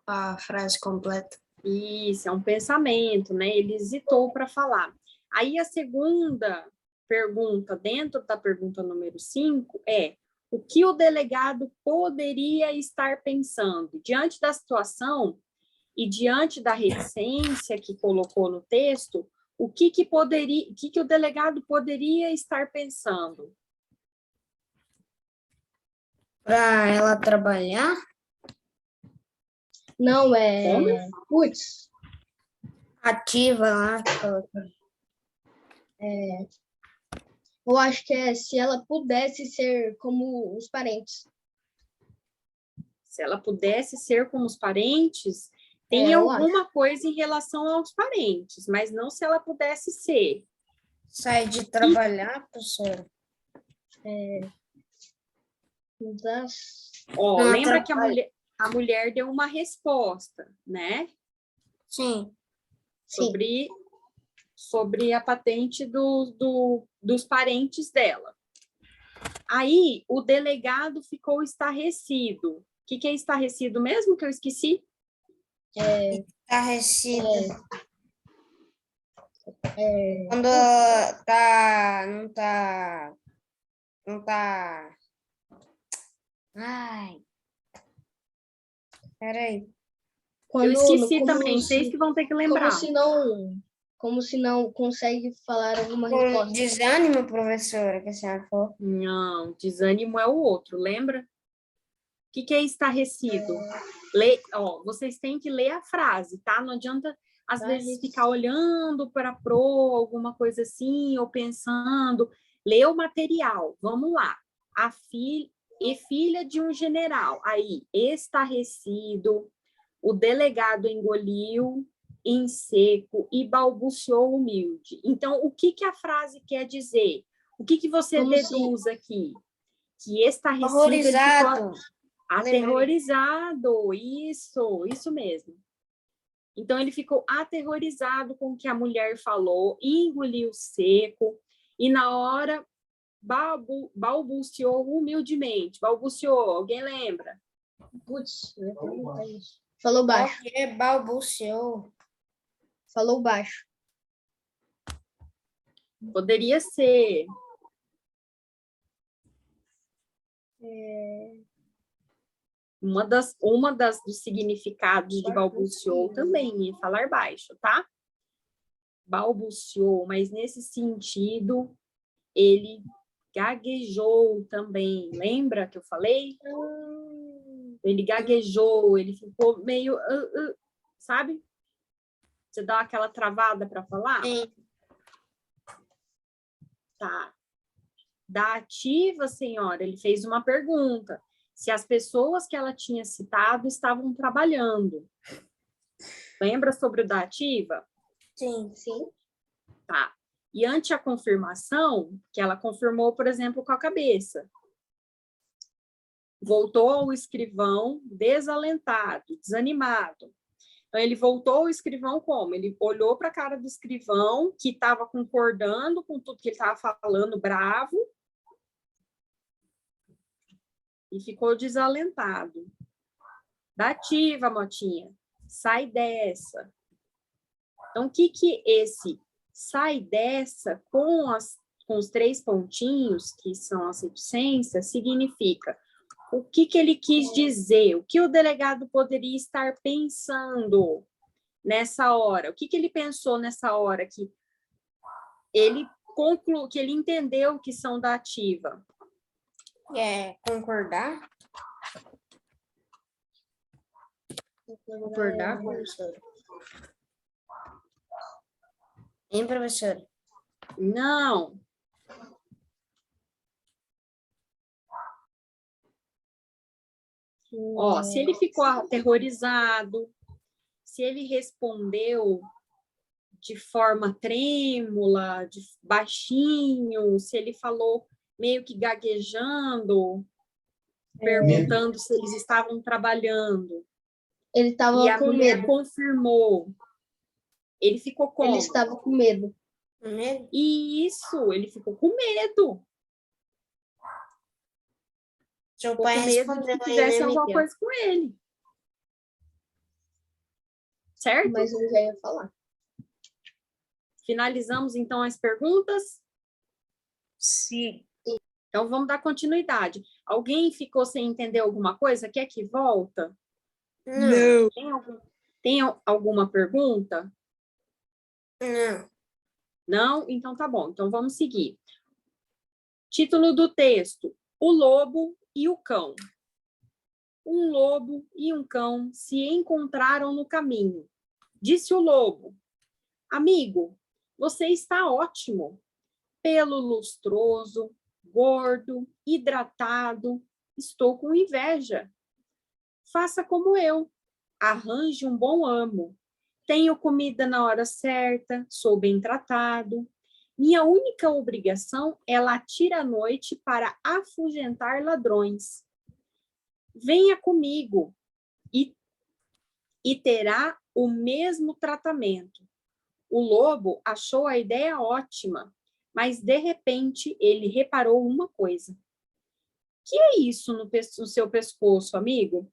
a frase completa. Isso, é um pensamento, né? Ele hesitou para falar. Aí a segunda pergunta, dentro da pergunta número 5, é: o que o delegado poderia estar pensando? Diante da situação e diante da reticência que colocou no texto, o que o delegado poderia estar pensando? Para ela trabalhar? Não, Como? Putz, Ativa lá. eu acho que é se ela pudesse ser como os parentes. Se ela pudesse ser como os parentes, tem eu alguma coisa em relação aos parentes, mas não se ela pudesse ser. Sai de trabalhar, professora? Ó, Não lembra que atrapalha. a mulher deu uma resposta, né? Sim. Sobre a patente dos parentes dela. Aí, o delegado ficou estarrecido. O que é estarrecido mesmo, que eu esqueci? Estarrecida. Quando não tá. Ai. Peraí. Eu esqueci também, vocês que vão ter que lembrar. Como se não consegue falar alguma Por resposta. desânimo, professora, que a senhora falou. Não, desânimo é o outro, lembra? O que é estarrecido? Vocês têm que ler a frase, tá? Não adianta, às vezes, ficar olhando para alguma coisa assim, ou pensando. Lê o material, vamos lá. Filha de um general. Aí, estarrecido, o delegado engoliu em seco e balbuciou humilde. Então, o que a frase quer dizer? O que você deduz aqui? Que estarrecido... Horrorizado. Aterrorizado, isso mesmo. Então, ele ficou aterrorizado com o que a mulher falou, engoliu seco, e na hora balbuciou humildemente. Balbuciou, alguém lembra? Putz, falou baixo. Porque balbuciou. Falou baixo. Poderia ser... Uma dos significados de balbuciou também é falar baixo, tá? Balbuciou, mas nesse sentido, ele gaguejou também. Lembra que eu falei? Ele gaguejou, ele ficou meio, sabe? Você dá aquela travada para falar? Sim. Tá. Da ativa, senhora, ele fez uma pergunta. Se as pessoas que ela tinha citado estavam trabalhando. Lembra sobre o da ativa? Sim. Sim. Tá. E ante a confirmação, que ela confirmou, por exemplo, com a cabeça. Voltou ao escrivão desalentado, desanimado. Então, ele voltou ao escrivão como? Ele olhou para a cara do escrivão, que estava concordando com tudo que ele estava falando, bravo, e ficou desalentado. Dativa, Motinha. Sai dessa. Então, o que esse sai dessa com os 3 pontinhos, que são as reticências, significa? O que ele quis dizer? O que o delegado poderia estar pensando nessa hora? O que ele pensou nessa hora que ele que ele entendeu que são da ativa? Concordar? Concordar, professora? Hein, professora? Não. Ó, se ele ficou aterrorizado, se ele respondeu de forma trêmula, baixinho, se ele falou meio que gaguejando, perguntando se eles estavam trabalhando. Ele estava E a com mulher medo. confirmou. Ele ficou como? Ele estava com medo. Medo? Isso, ele ficou com medo. Seu Ficou pai com medo de respondeu que aí, fizesse né, alguma Miguel? coisa com ele. Certo? Mas eu já ia falar. Finalizamos, então, as perguntas? Sim. Então, vamos dar continuidade. Alguém ficou sem entender alguma coisa? Quer que volta? Não. Tem alguma pergunta? Não. Não? Então, tá bom. Então, vamos seguir. Título do texto. O lobo e o cão. Um lobo e um cão se encontraram no caminho. Disse o lobo: amigo, você está ótimo. Pelo lustroso, gordo, hidratado, estou com inveja. Faça como eu. Arranje um bom amo. Tenho comida na hora certa, sou bem tratado. Minha única obrigação é latir à noite para afugentar ladrões. Venha comigo e terá o mesmo tratamento. O lobo achou a ideia ótima, mas de repente ele reparou uma coisa. Que é isso no seu pescoço, amigo?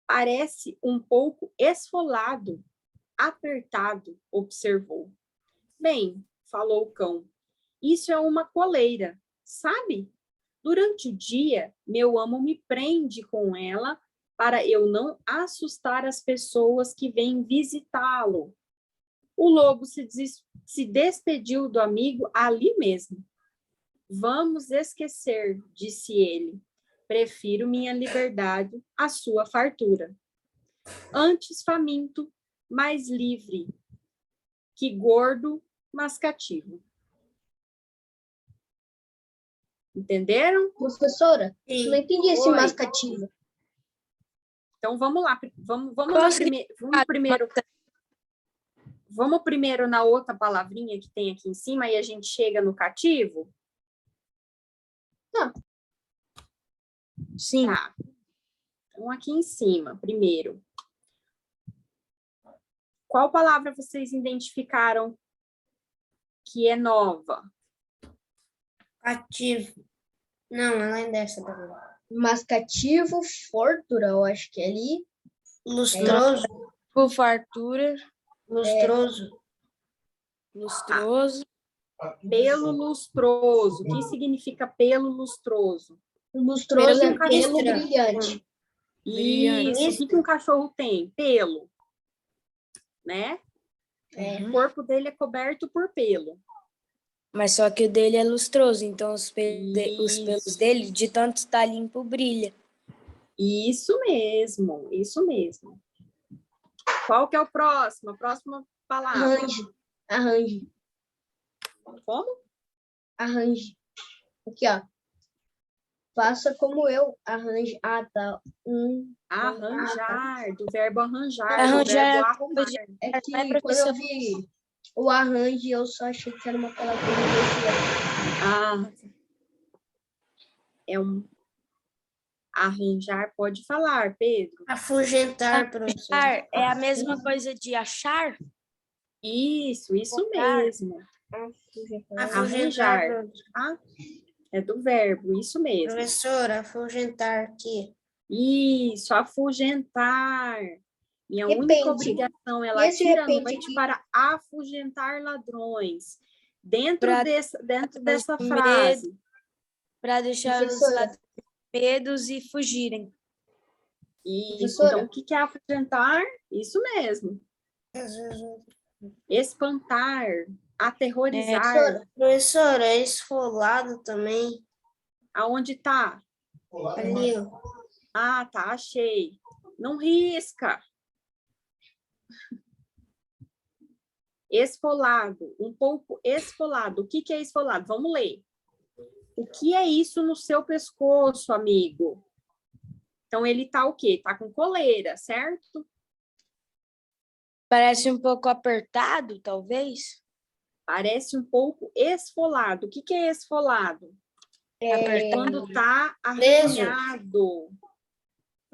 Parece um pouco esfolado, apertado, observou. Bem, falou o cão, isso é uma coleira, sabe? Durante o dia, meu amo me prende com ela para eu não assustar as pessoas que vêm visitá-lo. O lobo se despediu do amigo ali mesmo. Vamos esquecer, disse ele. Prefiro minha liberdade à sua fartura. Antes faminto, mais livre, que gordo, mas cativo. Entenderam? Professora, Sim. eu não entendi esse Oi. mascativo. Então, vamos lá. Vamos primeiro na outra palavrinha que tem aqui em cima e a gente chega no cativo? Tá. Sim. Tá. Então, aqui em cima, primeiro. Qual palavra vocês identificaram que é nova? Ativo. Não, além dessa também. Mascativo, fartura, eu acho que é ali. Lustroso. Com fartura, Lustroso. lustroso, Pelo lustroso. O que significa pelo lustroso? Lustroso Pelo é pelo extra. brilhante. Isso. O que um cachorro tem? Pelo. Né? O corpo dele é coberto por pelo. Mas só que o dele é lustroso, então os pelos Isso. dele, de tanto estar limpo, brilha. Isso mesmo, isso mesmo. Qual que é o próximo? A próxima palavra. Arranje. Arranje. Como? Arranje. Aqui, ó. Faça como eu. Arranje. Ah, tá. Arranjar, do verbo arranjar, Arranjar do verbo é arrumar. É Vai, que quando professor. eu vi o arranje, eu só achei que era uma palavra que eu não conhecia. Ah, é um arranjar, pode falar, Pedro. Afugentar, professor. Achar é a mesma coisa de achar? Isso Botar. mesmo. Afugentar, Arranjar, tá? É do verbo, isso mesmo. professor, afugentar aqui. Isso, afugentar. Minha Repente. única obrigação é E lá esse tira a repente noite aqui? para afugentar ladrões. Dentro Pra- dessa medo. frase. Para deixar os Professora. ladrões com medos e fugirem. Isso, Professora. então o que é afugentar? Isso mesmo. Espantar, aterrorizar. Professor, é esfolado também. Aonde tá? Olá, Ali, ó. Ah, tá, achei. Não risca. Esfolado, um pouco esfolado. O que é esfolado? Vamos ler. O que é isso no seu pescoço, amigo? Então, ele tá o quê? Tá com coleira, certo? Parece um pouco apertado, talvez? Parece um pouco esfolado. O que é esfolado? Quando tá Preso. arranhado.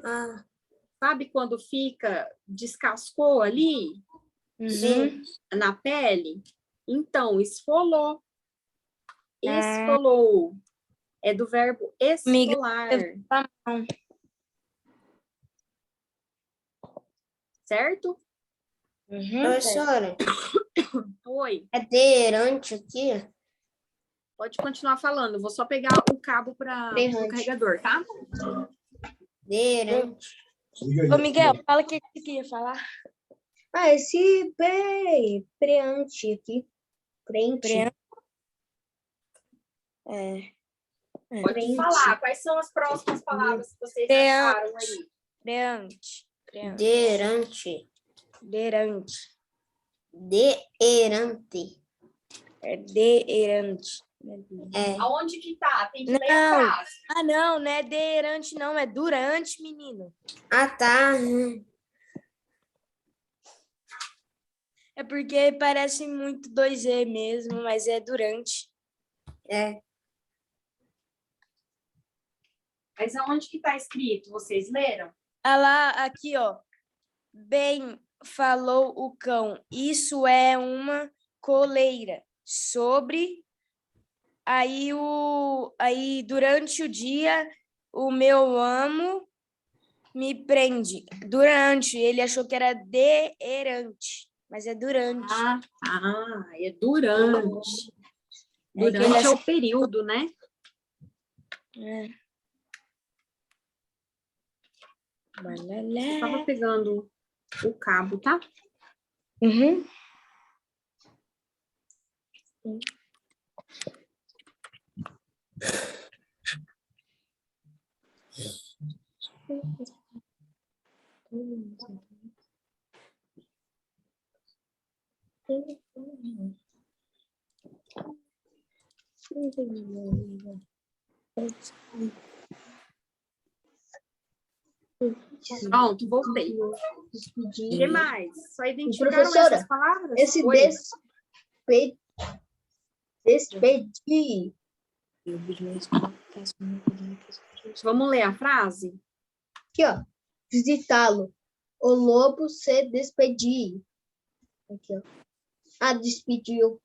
Ah, Sabe quando fica, descascou ali sim. na pele? Então, esfolou. Esfolou. É do verbo esfolar. Certo? Professora, Oi. é aderente aqui? Pode continuar falando. Vou só pegar o cabo para o Berrante. carregador, tá? Aderente. Liga aí. Ô, Miguel, fala o que você queria falar. Ah, esse preante aqui. Prente. Pode Frente. falar. Quais são as próximas palavras que vocês Preante. acharam aí? Preante. Aderente. Derante. Aderente. É derante. É. Aonde que tá? Tem que ler a Não. frase. Ah, não é derante, não. É durante, menino. Ah, tá. É porque parece muito 2E mesmo, mas é durante. É. Mas aonde que tá escrito? Vocês leram? Ah lá, aqui, ó. Bem falou o cão. Isso é uma coleira. Sobre. Aí, durante o dia, o meu amo me prende. Durante. Ele achou que era derante, mas é durante. É durante. É que ele Durante é achou- o período, né? Eu tava pegando o cabo, tá? Uhum. Pronto, voltei. O Despedir. que mais? Só identificaram Professora, essas palavras? Esse Oi. despedir. Vamos ler a frase? Aqui, ó. Visitá-lo. O lobo se despediu. Aqui, ó. Ah, despediu.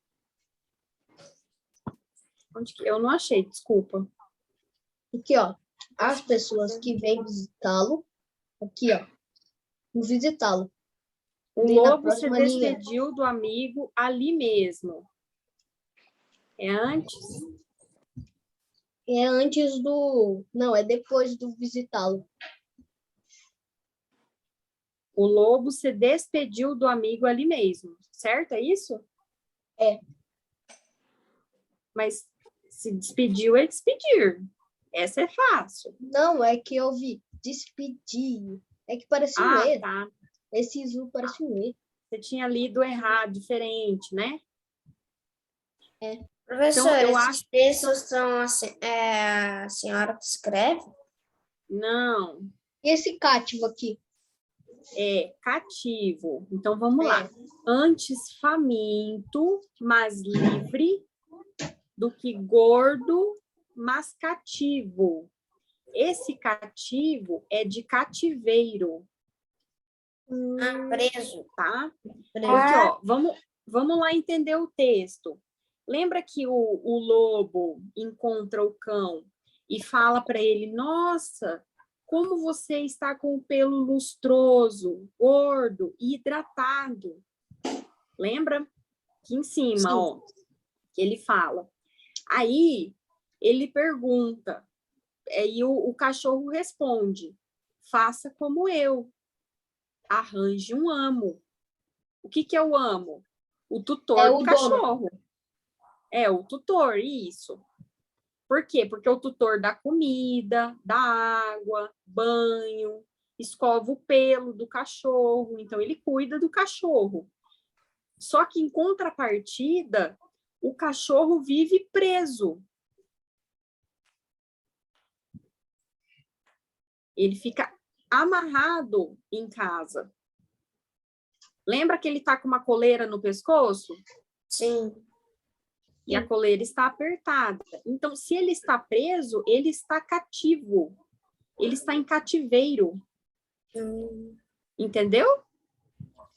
Onde que... Eu não achei, desculpa. Aqui, ó. As pessoas que vêm visitá-lo. Aqui, ó. Visitá-lo. O Ali na lobo se próxima linha. despediu do amigo ali mesmo. É antes? É antes do... Não, é depois do visitá-lo. O lobo se despediu do amigo ali mesmo. Certo? É isso? É. Mas se despediu é despedir. Essa é fácil. Não, é que eu vi despedir. É que parece um Ah, E. tá. Esse azul parece um E. Você tinha lido errado, diferente, né? Professor, eu esses acho- textos são a senhora que escreve? Não, E esse cativo aqui? é cativo. Então, vamos lá. É. Antes faminto, mas livre, do que gordo, mas cativo. Esse cativo é de cativeiro, Preso. tá? Preso. Porque, ó, vamos lá entender o texto. Lembra que o lobo encontra o cão e fala para ele, nossa, como você está com o pelo lustroso, gordo e hidratado. Lembra? Aqui em cima, Sim. ó, que ele fala. Aí, ele pergunta, e o cachorro responde, faça como eu, arranje um amo. O que é o amo? O tutor É do o dono. cachorro. É, o tutor, isso. Por quê? Porque o tutor dá comida, dá água, banho, escova o pelo do cachorro, então ele cuida do cachorro. Só que em contrapartida, o cachorro vive preso. Ele fica amarrado em casa. Lembra que ele está com uma coleira no pescoço? Sim. E a coleira está apertada. Então, se ele está preso, ele está cativo. Ele está em cativeiro. Entendeu?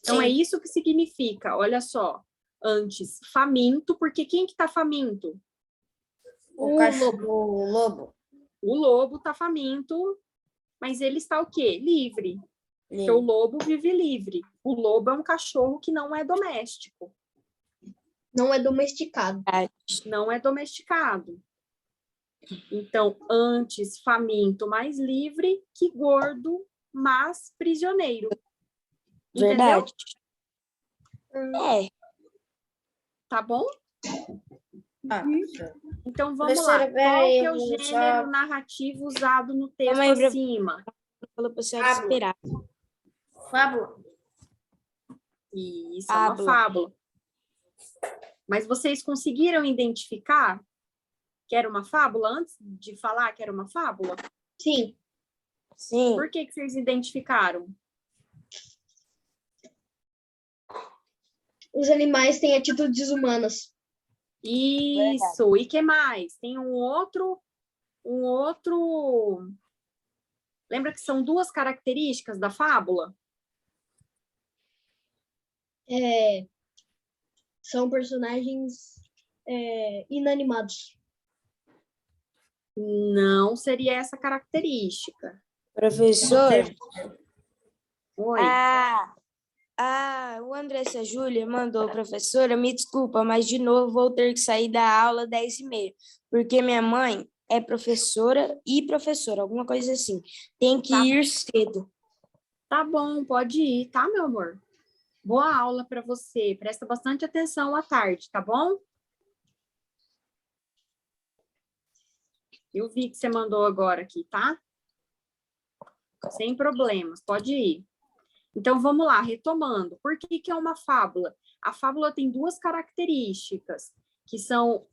Então, Sim. é isso que significa. Olha só. Antes, faminto, porque quem que está faminto? O lobo. O lobo está faminto, mas ele está o quê? Livre. Porque o lobo vive livre. O lobo é um cachorro que não é doméstico. Não é domesticado. Não é domesticado. Então, antes faminto, mais livre, que gordo, mas prisioneiro. Entendeu? Verdade. É. Tá bom? Então, vamos Professora, lá. Qual peraí, que é o eu vou gênero só- narrativo usado no texto Calma aí, prof. acima? Falou pra senhora Fábula. esperar. Fábula. Isso, é uma Fábula. fábula. Mas vocês conseguiram identificar que era uma fábula antes de falar que era uma fábula? Sim. Sim. Por que vocês identificaram? Os animais têm atitudes humanas. Isso. E que mais? Tem um outro. Lembra que são duas características da fábula? São personagens inanimados. Não seria essa característica. Professor, Oi. o Andressa Júlia mandou, professora, me desculpa, mas de novo vou ter que sair da aula 10h30, porque minha mãe é professora, alguma coisa assim. Tem que Tá. ir cedo. Tá bom, pode ir, tá, meu amor? Boa aula para você. Presta bastante atenção à tarde, tá bom? Eu vi que você mandou agora aqui, tá? Sem problemas, pode ir. Então, vamos lá, retomando. Por que que é uma fábula? A fábula tem duas características, que são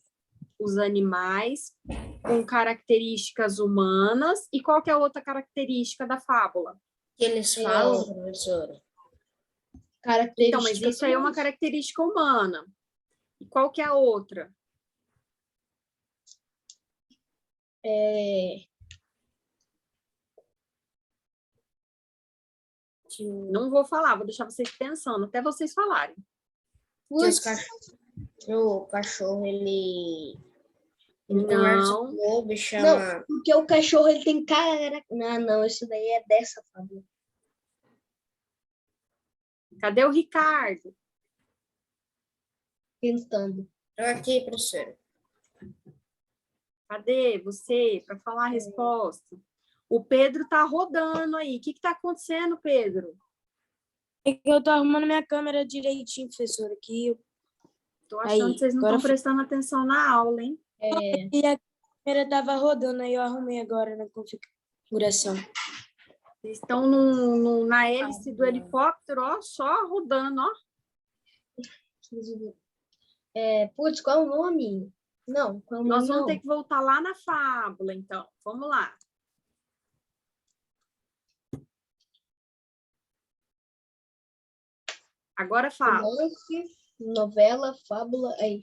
os animais com características humanas. E qual que é a outra característica da fábula? Que eles falam, professora? Então, mas isso aí é uma característica humana. E qual que é a outra? Não vou falar, vou deixar vocês pensando, até vocês falarem. O cachorro, ele Não. conversa com o lobo e chama... Não, porque o cachorro ele tem cara... Não, isso daí é dessa fábula. Cadê o Ricardo? Tentando. Tô aqui, professora. Cadê você para falar a resposta? O Pedro tá rodando aí. O que tá acontecendo, Pedro? É que eu tô arrumando minha câmera direitinho, professora, aqui. Tô achando Aí, que vocês não agora estão prestando atenção na aula, hein? E a câmera tava rodando, aí eu arrumei agora na configuração. Vocês estão na hélice do helicóptero, ó, só rodando, ó. Putz, qual é o nome? Não, qual é o nome? Nós vamos não. ter que voltar lá na fábula, então. Vamos lá. Agora fala. Romance, novela, fábula, aí.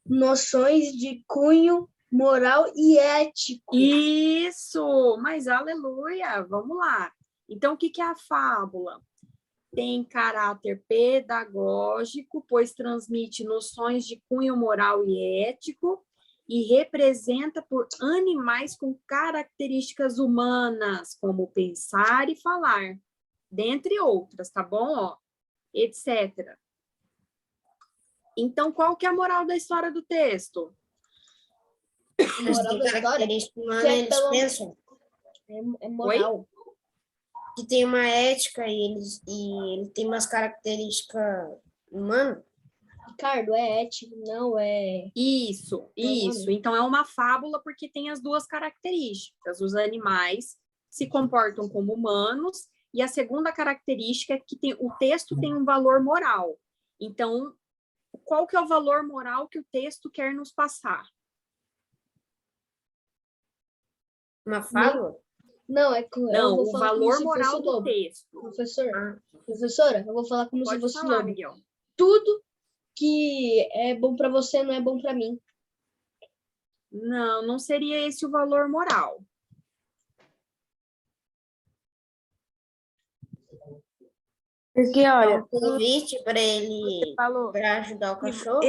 Noções de cunho moral e ético. Isso! Mas aleluia! Vamos lá. Então, o que é a fábula? Tem caráter pedagógico, pois transmite noções de cunho moral e ético e representa por animais com características humanas, como pensar e falar, dentre outras, tá bom? Ó, etc. Então, qual que é a moral da história do texto? Moral da história Característica humana, que é eles pelo- pensam é moral. que tem uma ética e ele tem umas características humanas. Ricardo, é ético, não é. Isso. Então, é uma fábula porque tem as duas características. Os animais se comportam como humanos e a segunda característica é que o texto tem um valor moral. Então, qual que é o valor moral que o texto quer nos passar? Uma fábula? Não, eu Não, vou o falar como valor se moral fosse do lobo. texto. Professora, eu vou falar como se Pode fosse falar, lobo. Miguel. Tudo que é bom para você não é bom para mim. Não seria esse o valor moral. Porque, olha, Um convite para ele falou. para ajudar o cachorro,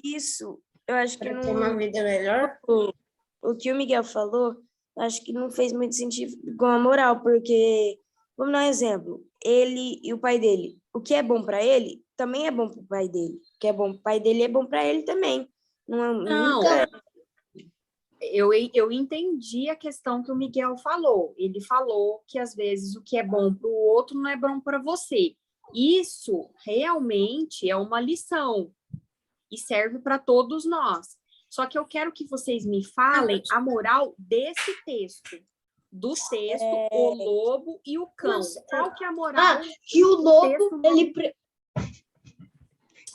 Isso, eu acho que para ter uma não. vida melhor. O que o Miguel falou, acho que não fez muito sentido com a moral, porque, vamos dar um exemplo, ele e o pai dele, o que é bom para ele, também é bom para o pai dele. O que é bom para o pai dele é bom para ele também. Não, Nunca... eu entendi a questão que o Miguel falou. Ele falou que, às vezes, o que é bom para o outro não é bom para você. Isso realmente é uma lição e serve para todos nós. Só que eu quero que vocês me falem a moral desse texto. Do texto, o lobo e o cão. Qual que é a moral? Que o do lobo, texto?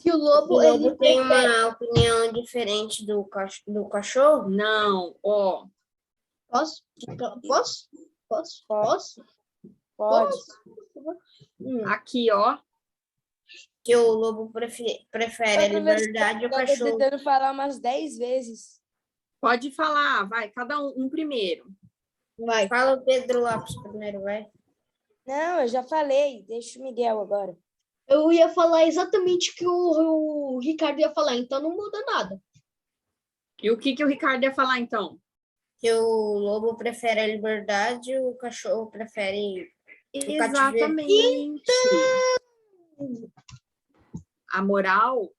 que o lobo, O ele lobo tem prefere. uma opinião diferente do cachorro. Não, ó. Posso? Pode. Aqui, ó. Que o lobo prefere a liberdade e o Eu tô cachorro. tentando falar umas 10 vezes. Pode falar, vai, cada um primeiro. Vai. Fala o Pedro Lopes primeiro, vai. Não, eu já falei, deixa o Miguel agora. Eu ia falar exatamente o que o Ricardo ia falar, então não muda nada. E o que o Ricardo ia falar, então? Que o lobo prefere a liberdade e o cachorro prefere o cativeiro. Exatamente. A moral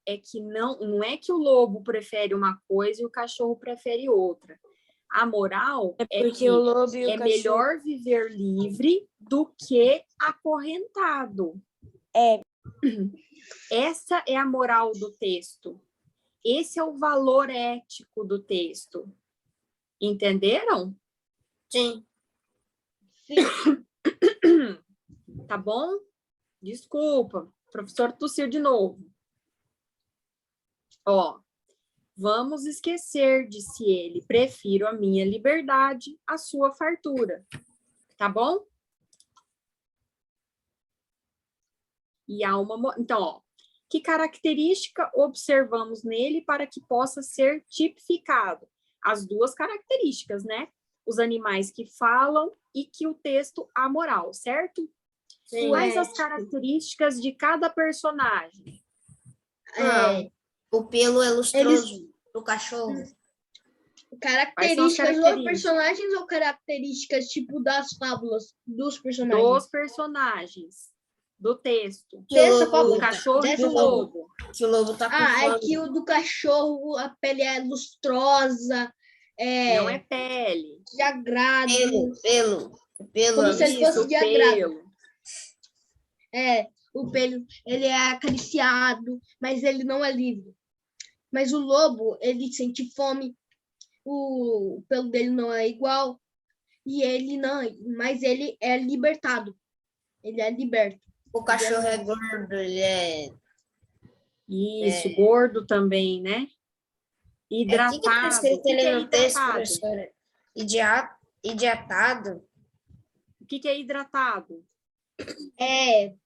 é que não é que o lobo prefere uma coisa e o cachorro prefere outra. A moral é porque que o lobo e o é cachorro... melhor viver livre do que acorrentado. É. Essa é a moral do texto. Esse é o valor ético do texto. Entenderam? Sim. Tá bom? Desculpa, o professor tossiu de novo. Ó, vamos esquecer, disse ele, prefiro a minha liberdade à sua fartura. Tá bom? E há uma... Então, ó, que característica observamos nele para que possa ser tipificado? As duas características, né? Os animais que falam e que o texto amoral, certo? Sim. Quais as características de cada personagem? O pelo é lustroso do cachorro. Características dos personagens ou características tipo das fábulas dos personagens? Dos personagens, do texto. Do cachorro e do lobo. Que o lobo tá com fome. É que o do cachorro, a pele é lustrosa, Não é pele. de agrado. Pelo. Pelo Como se ele fosse Isso, de agrado. pelo. O pelo, ele é acariciado, mas ele não é livre. Mas o lobo, ele sente fome, o pelo dele não é igual, e ele não, mas ele é libertado. Ele é liberto. o cachorro é gordo, ele é... Isso, gordo também, né? O que tá Hidratado. escrito O que que ali é no texto, hidratado? professora? Hidratado? O que que é hidratado?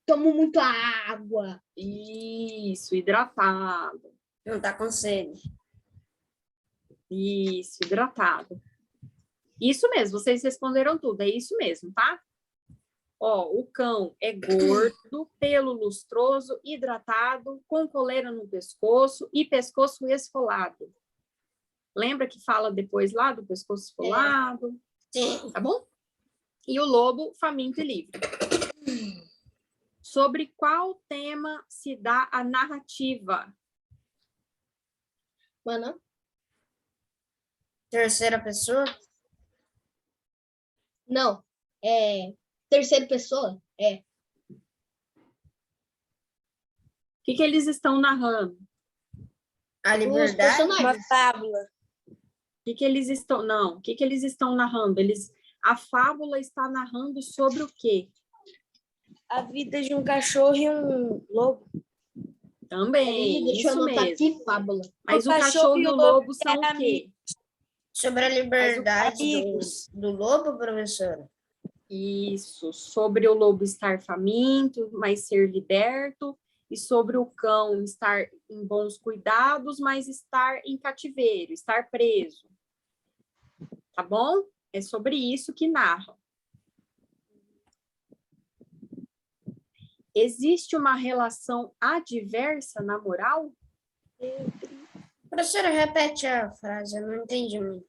Tomo muita água. Isso, hidratado. Não tá com sede. Isso, hidratado. Isso mesmo, vocês responderam tudo, é isso mesmo, tá? Ó, o cão é gordo, pelo lustroso, hidratado, com coleira no pescoço e pescoço esfolado. Lembra que fala depois lá do pescoço esfolado? Sim. Tá bom? E o lobo, faminto e livre. Sobre qual tema se dá a narrativa? Mano, Terceira pessoa? não. Terceira pessoa? O que que eles estão narrando? A Os liberdade? personagens. Uma fábula. O que que eles estão... Não, o que que eles estão narrando? A fábula está narrando sobre o quê? A vida de um cachorro e um lobo. Também, Deixa eu isso anotar mesmo. aqui, fábula. Mas O o cachorro e o lobo são o quê? amigos. Sobre a liberdade amigos. do lobo, professora? Isso, sobre o lobo estar faminto, mas ser liberto, e sobre o cão estar em bons cuidados, mas estar em cativeiro, estar preso. Tá bom? É sobre isso que narra. Existe uma relação adversa na moral? Professora, repete a frase, eu não entendi muito.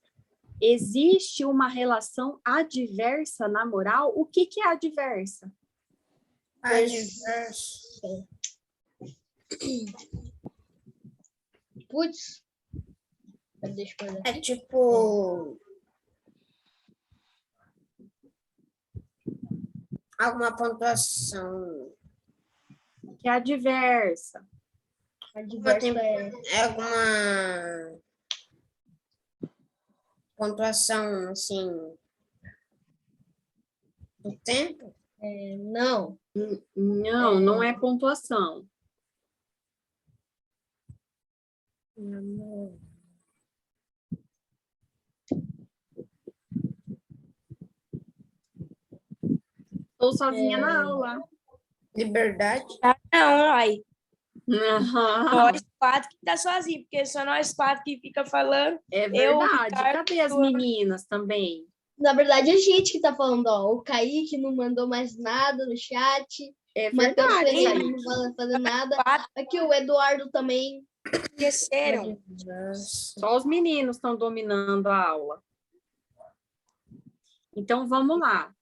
Existe uma relação adversa na moral? O que que é adversa? Adverso. Putz. Deixa eu olhar. É tipo... alguma pontuação. Que é adversa. Adverso É alguma pontuação, assim, do tempo? não. Não, não é pontuação. Estou sozinha na aula. Liberdade? Não, aí. Aham. Nós quatro que tá sozinho, porque só nós quatro que fica falando. É Eu, verdade. Ricardo, Cadê as meninas também? Na verdade, a gente que tá falando, ó. O Kaique não mandou mais nada no chat. É Matheus verdade, Ferreira Kaique. não vai fazer nada. Quatro Aqui o Eduardo também. esqueceram. Só os meninos estão dominando a aula. Então, vamos lá.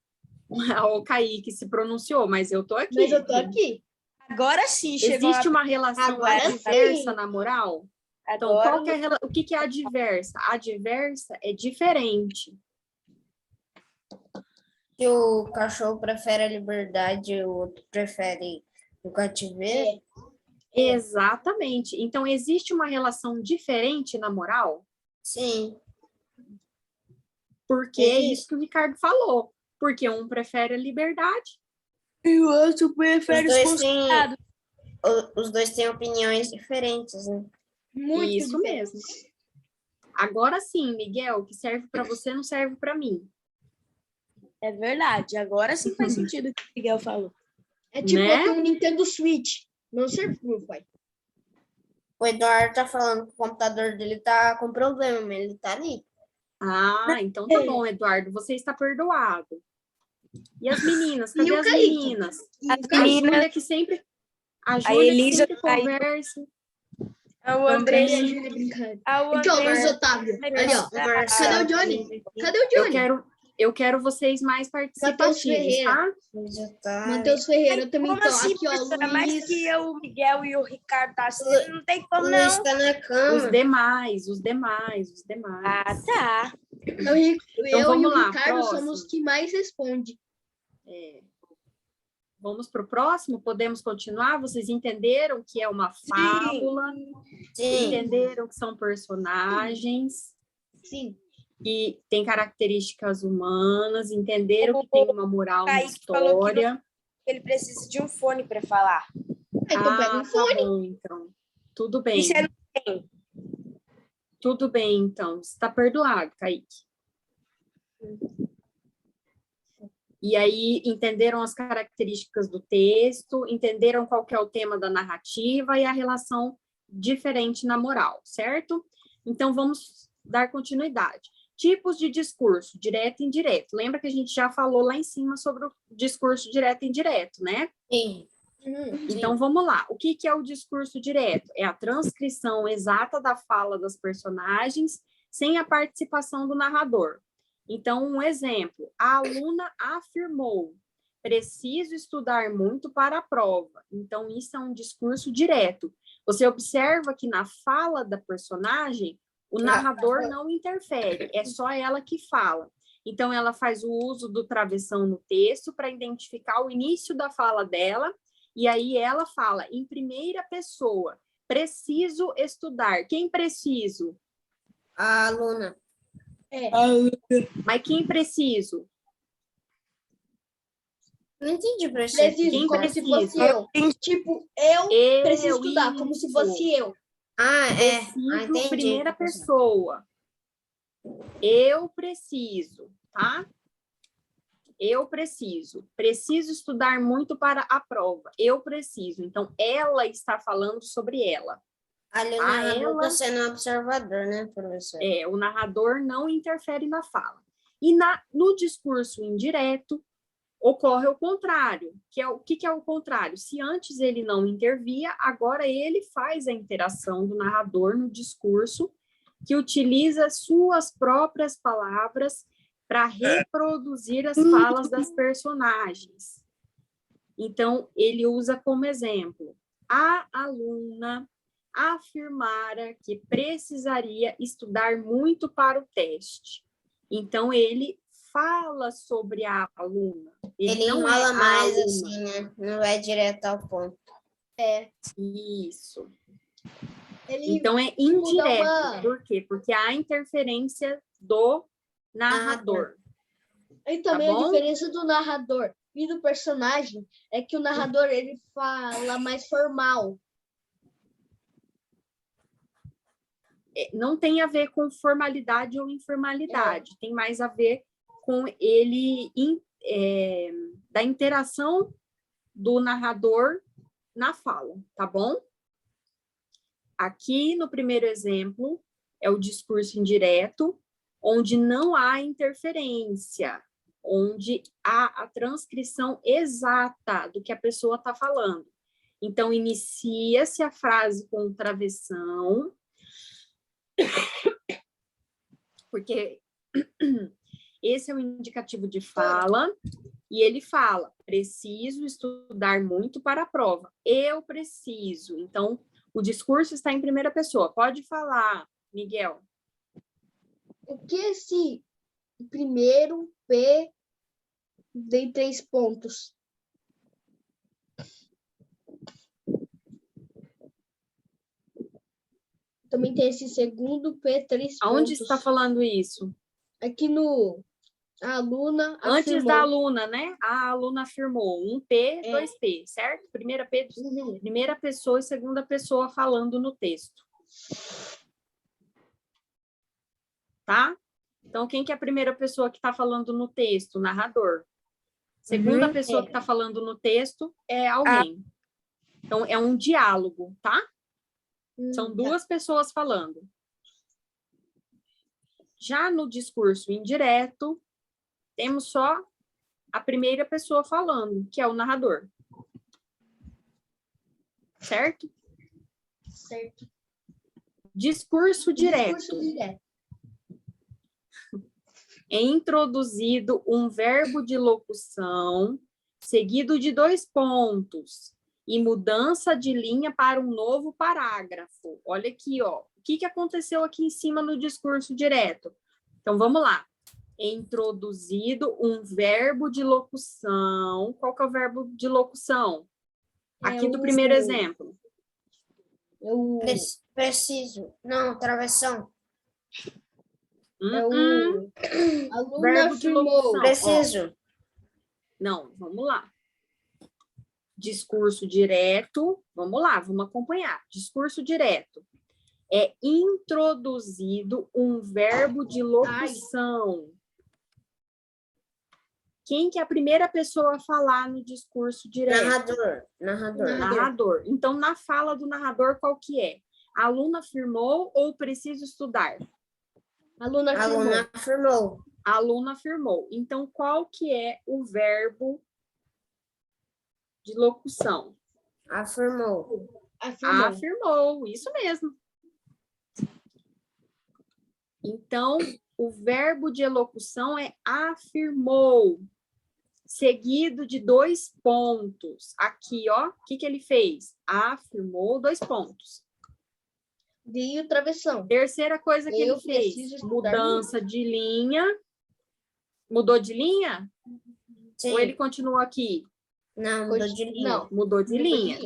O Kaique se pronunciou, mas eu tô aqui. Mas eu tô aqui. Agora sim, chegou Existe uma relação Agora adversa sim. na moral? Então, agora. qual que é o que que é adversa? Adversa é diferente. Se o cachorro prefere a liberdade e o outro prefere o cativeiro? Exatamente. Então, existe uma relação diferente na moral? Sim. Porque é Existe. isso que o Ricardo falou. Porque um prefere a liberdade. E o outro prefere Os os dois têm- consultados. Os dois têm opiniões diferentes, né? Muito Isso diferente. mesmo. Agora sim, Miguel, o que serve para você não serve para mim. É verdade. Agora sim faz sentido o que o Miguel falou. É tipo Né? aqui um Nintendo Switch. Não serve pro pai. O Eduardo tá falando que o computador dele tá com problema, mas ele tá ali. Ah, então tá bom, Eduardo, você está perdoado. E as meninas? Cadê E o as Kaique? meninas? As A meninas, Júlia que sempre... A a Júlia que Elisa sempre tá aí. conversa. o André. Cadê a Júlia brincando? O Aqui, ó, André. Luiz Otávio. Ali, ó. Cadê o Johnny? Cadê o Johnny? Eu quero vocês mais participativos, Ferreira. tá? Matheus Ferreira também. Como Então, assim, aqui, ó, professora? Mais Luiz. que eu, o Miguel e o Ricardo tá assistindo, não tem O como Luiz não. tá na Os cama. demais. Ah, tá. Eu e vamos o lá, Ricardo próximo. somos os que mais respondem. Vamos para o próximo? Podemos continuar? Vocês entenderam que é uma fábula? Sim. Entenderam que são personagens? Sim. Que tem características humanas? Entenderam que tem uma moral na Kaique falou que história? ele precisa de um fone para falar. Então pega um fone. Tá bom, então. Tudo bem. E você não tem? Tudo bem, então. Você está perdoado, Kaique. E aí, entenderam as características do texto, entenderam qual que é o tema da narrativa e a relação diferente na moral, certo? Então, vamos dar continuidade. Tipos de discurso, direto e indireto. Lembra que a gente já falou lá em cima sobre o discurso direto e indireto, né? Sim. Então, vamos lá. O que é o discurso direto? É a transcrição exata da fala das personagens sem a participação do narrador. Então, um exemplo. A aluna afirmou: preciso estudar muito para a prova. Então, isso é um discurso direto. Você observa que na fala da personagem, o narrador não interfere, é só ela que fala. Então, ela faz o uso do travessão no texto para identificar o início da fala dela, e aí ela fala em primeira pessoa: preciso estudar. Quem preciso? A aluna. Mas quem preciso? Não entendi, professor. Preciso, Quem como precisa? se fosse eu. Tipo, eu preciso estudar, como se fosse eu. Preciso, entendi. primeira pessoa. Eu preciso, tá? Eu preciso. Preciso estudar muito para a prova. Eu preciso. Então, ela está falando sobre ela. Ali o narrador está sendo observador, né, professor? O narrador não interfere na fala. E no discurso indireto, ocorre o contrário. O que é o contrário? Se antes ele não intervia, agora ele faz a interação do narrador no discurso, que utiliza suas próprias palavras para reproduzir as falas das personagens. Então, ele usa como exemplo: a aluna afirmara que precisaria estudar muito para o teste. Então, ele fala sobre a aluna. Ele não enrola mais, aluna. assim, né? Não vai direto ao ponto. Isso. Ele Então, é indireto. Por quê? Porque há interferência do narrador. E também Tá a bom? diferença do narrador e do personagem é que o narrador ele fala mais formal. Não tem a ver com formalidade ou informalidade, tem mais a ver com ele, da interação do narrador na fala, tá bom? Aqui no primeiro exemplo é o discurso indireto, onde não há interferência, onde há a transcrição exata do que a pessoa está falando. Então, inicia-se a frase com travessão, porque esse é o indicativo de fala, e ele fala: preciso estudar muito para a prova. Eu preciso. Então, o discurso está em primeira pessoa. Pode falar, Miguel. O que esse primeiro P tem 3 pontos? Também tem esse segundo P, 3 pontos. Aonde está falando isso? Aqui no a aluna Antes afirmou. da aluna, né? A aluna afirmou 1P, 2P, certo? Primeira pessoa e segunda pessoa falando no texto. Tá? Então, quem que é a primeira pessoa que está falando no texto? O narrador. Segunda pessoa que está falando no texto é alguém. Então, é um diálogo, tá? São duas pessoas falando. Já no discurso indireto, temos só a primeira pessoa falando, que é o narrador. Certo? Certo. Discurso direto. Discurso direto. É introduzido um verbo de locução seguido de 2 pontos e mudança de linha para um novo parágrafo. Olha aqui, ó. O que aconteceu aqui em cima no discurso direto? Então, vamos lá. introduzido um verbo de locução. Qual que é o verbo de locução? Aqui do primeiro exemplo. Preciso. Não, travessão. Aluna Verbo de afirmou. locução. Preciso. Não, vamos lá. Discurso direto. Vamos lá, vamos acompanhar. Discurso direto. É introduzido um verbo de locução. Quem que é a primeira pessoa a falar no discurso direto? Narrador. Então, na fala do narrador, qual que é? A aluna afirmou ou preciso estudar? Aluna afirmou. A aluna afirmou. Então, qual que é o verbo de locução? Afirmou. Afirmou, isso mesmo. Então, o verbo de elocução é afirmou, seguido de 2 pontos. Aqui, ó, o que ele fez? Afirmou, 2 pontos. Veio travessão. Terceira coisa que ele Eu fez, preciso estudar mudança de linha. Mudou de linha? Sim. Ou ele continua aqui? Não, mudou de linha. Não. Mudou de linha.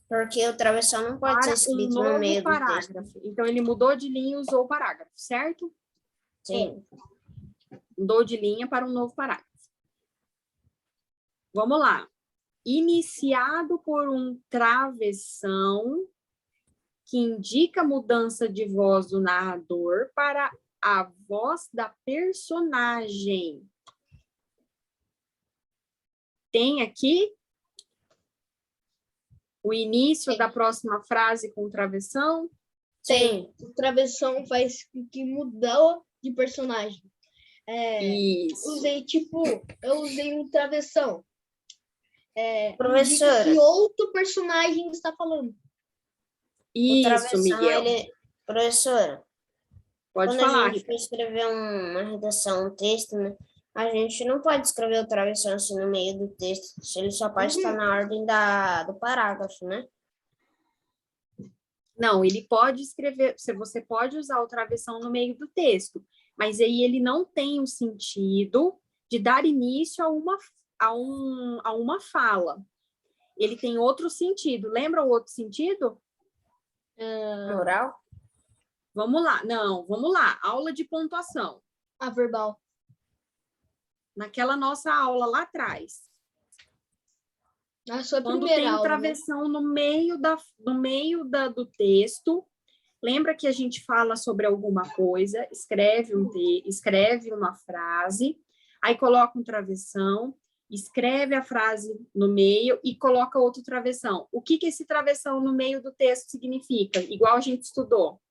Porque o travessão não pode ser Para um escrito no novo meio do texto. parágrafo. Então, ele mudou de linha e usou o parágrafo, certo? Sim. Mudou de linha para um novo parágrafo. Vamos lá. Iniciado por um travessão que indica mudança de voz do narrador para a voz da personagem. Tem aqui o início da próxima frase com travessão? Sim. O travessão faz com que mudou de personagem. Isso. Eu usei um travessão. Professora. Indica que outro personagem está falando. O Isso, travessão, Miguel. Professora, Pode quando falar, a gente for escrever uma redação, um texto, né? A gente não pode escrever o travessão assim no meio do texto. Ele só pode estar na ordem do parágrafo, né? Não, ele pode escrever, você pode usar o travessão no meio do texto, mas aí ele não tem o sentido de dar início a uma fala. Ele tem outro sentido. Lembra o outro sentido? Moral? Vamos lá. Não, vamos lá. Aula de pontuação. A verbal. Naquela nossa aula lá atrás. Na sua Quando primeira tem o aula, né? travessão no meio do texto, lembra que a gente fala sobre alguma coisa, escreve uma frase, aí coloca um travessão, escreve a frase no meio e coloca outro travessão. O que esse travessão no meio do texto significa? Igual a gente estudou.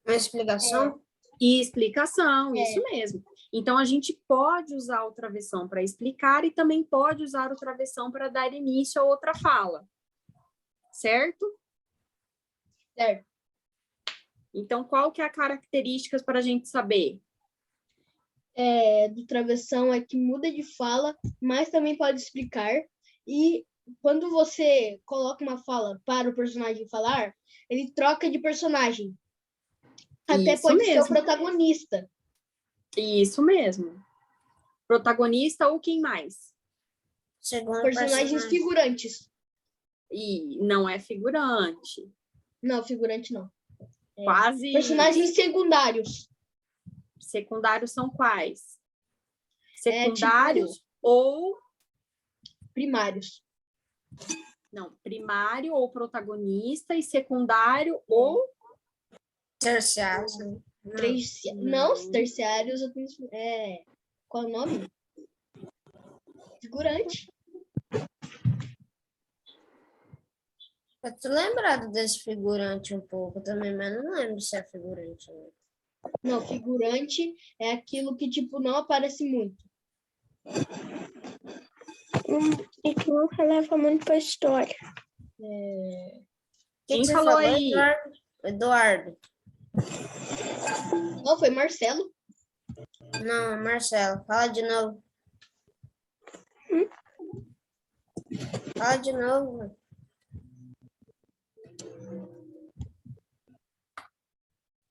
Uma explicação? E explicação, isso mesmo. Então, a gente pode usar o travessão para explicar e também pode usar o travessão para dar início a outra fala. Certo? Certo. Então, qual que é a característica para a gente saber? Do travessão é que muda de fala, mas também pode explicar. E quando você coloca uma fala para o personagem falar, ele troca de personagem. Até Isso pode ser o mesmo. protagonista. Isso mesmo. Protagonista ou quem mais? Segundo Personagens personagem. figurantes. E não é figurante. Não, figurante não. Quase. Personagens secundários. Secundários são quais? Secundários ou... Primários. Não, primário ou protagonista e secundário ou... Terciário. Não, os terciários. Qual é o nome? Figurante. Eu tô lembrado desse figurante um pouco também, mas não lembro se é figurante. Né? Não, figurante é aquilo que, não aparece muito. E que não releva muito para a história. Quem você falou aí? Eduardo. Não, foi Marcelo. Não, Marcelo. Fala de novo. Fala de novo.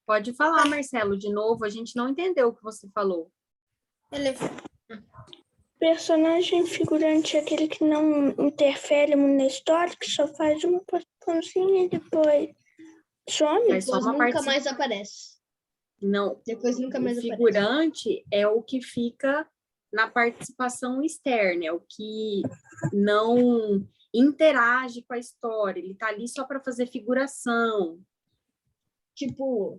Pode falar, Marcelo, de novo. A gente não entendeu o que você falou. Ele Personagem figurante é aquele que não interfere muito na história, que só faz uma participaçãozinha e depois some. É só Depois uma nunca participação. mais aparece. Não, Depois nunca mais o aparece. figurante é o que fica na participação externa, é o que não interage com a história. Ele tá ali só para fazer figuração. Tipo...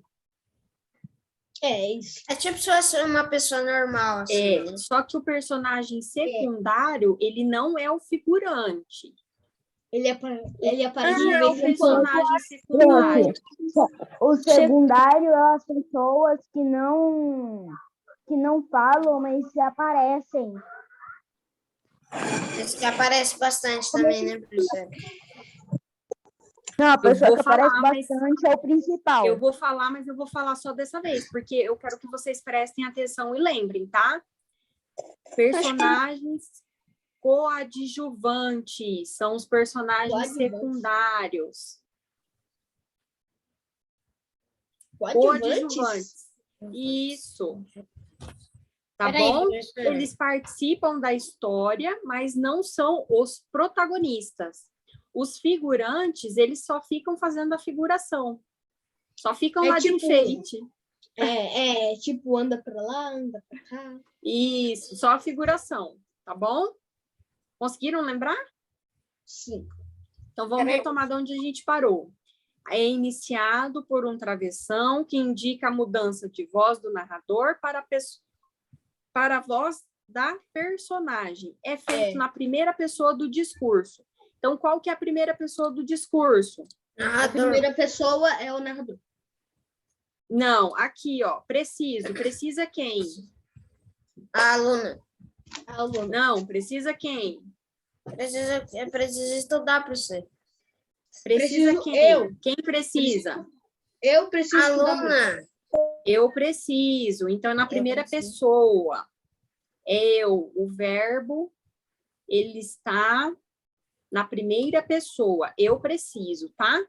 É isso. é tipo se fosse uma pessoa normal, assim, né? Só que o personagem secundário, ele não é o figurante. Ele aparece Ele de é o vez em quando. personagem secundário. O secundário é as pessoas que não falam, mas se aparecem. Esse que aparece bastante também, né, professor? Não, a pessoa vou que aparece falar, mas- bastante é o principal. Eu vou falar, mas eu vou falar só dessa vez, porque eu quero que vocês prestem atenção e lembrem, tá? Personagens coadjuvantes são os personagens Coadjuvantes. secundários. Coadjuvantes? Isso. Tá Peraí, bom? professor. Eles participam da história, mas não são os protagonistas. Os figurantes, eles só ficam fazendo a figuração. Só ficam É lá de tipo- enfeite. Tipo, anda pra lá, anda pra cá. Isso, só a figuração, tá bom? Conseguiram lembrar? Sim. Então, vamos retomar de onde a gente parou. É iniciado por um travessão que indica a mudança de voz do narrador para a voz da personagem. É feito na primeira pessoa do discurso. Então, qual que é a primeira pessoa do discurso? A Narrador. primeira pessoa é o narrador. Não, aqui, ó, preciso. Precisa quem? A aluna. A aluna. Não, precisa quem? Precisa estudar, professor. Precisa Preciso quem? eu. Quem precisa? Eu preciso estudar muito. Aluna. Eu preciso. Então, é na primeira preciso. pessoa. Eu, o verbo, ele está na primeira pessoa. Eu preciso, tá?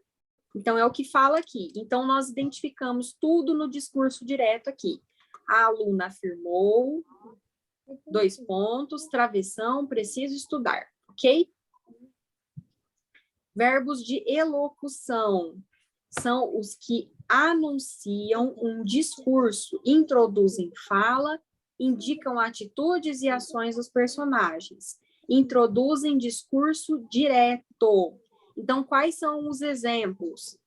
Então, é o que fala aqui. Então, nós identificamos tudo no discurso direto aqui. A aluna afirmou, 2 pontos, travessão, preciso estudar, ok? Verbos de elocução são os que anunciam um discurso, introduzem fala, indicam atitudes e ações dos personagens, introduzem discurso direto. Então, quais são os exemplos?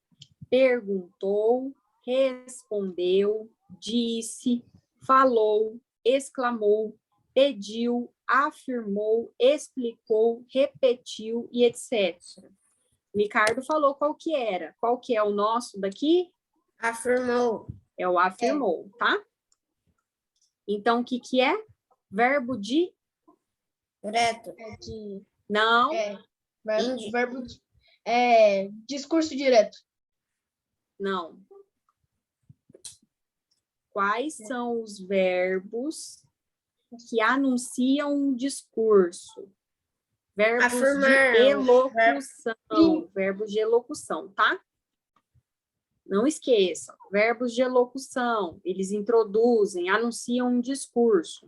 Perguntou, respondeu, disse, falou, exclamou, pediu, afirmou, explicou, repetiu e etc. O Ricardo falou qual que era. Qual que é o nosso daqui? Afirmou. É o afirmou, tá? Então, o que que é? Verbo de... Direto. Não, Verbo discurso direto. não. Quais são os verbos que anunciam um discurso? Verbos Afirmar. de elocução. Verbos de elocução, tá? Não esqueçam. Verbos de elocução. Eles introduzem, anunciam um discurso.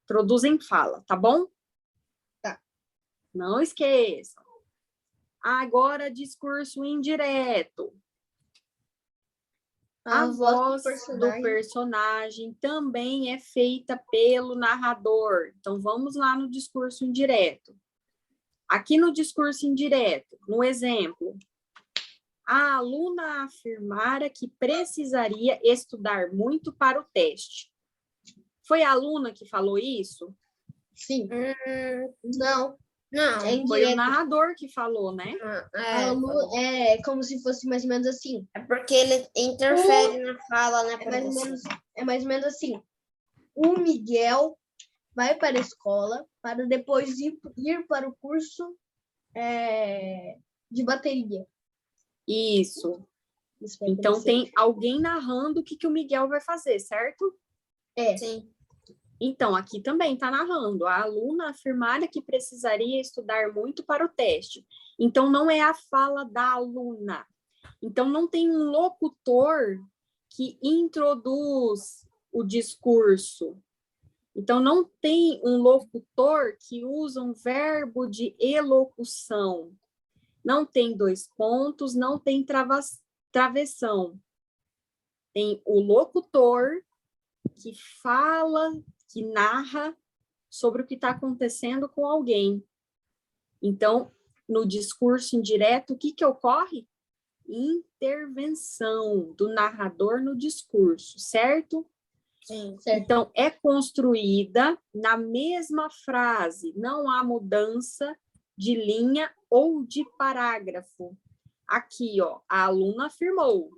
Introduzem fala, tá bom? Tá. Não esqueçam. Agora, discurso indireto. A voz do personagem também é feita pelo narrador. Então, vamos lá no discurso indireto. Aqui no discurso indireto, no exemplo, a aluna afirmara que precisaria estudar muito para o teste. Foi a aluna que falou isso? Sim. Não. Não. É indireto. Foi o narrador que falou, né? É como se fosse mais ou menos assim. É porque ele interfere na fala, né, É mais ou menos assim. O Miguel vai para a escola para depois ir para o curso de bateria. Isso. Isso vai Então, acontecer. tem alguém narrando o que que o Miguel vai fazer, certo? Sim. Então, aqui também está narrando. A aluna afirmara que precisaria estudar muito para o teste. Então, não é a fala da aluna. Então, não tem um locutor que introduz o discurso. Então, não tem um locutor que usa um verbo de elocução. Não tem dois pontos, não tem travessão. Tem o locutor que fala, que narra sobre o que está acontecendo com alguém. Então, no discurso indireto, o que ocorre? Intervenção do narrador no discurso, certo? Sim. Então, é construída na mesma frase, não há mudança de linha ou de parágrafo. Aqui, ó, a aluna afirmou.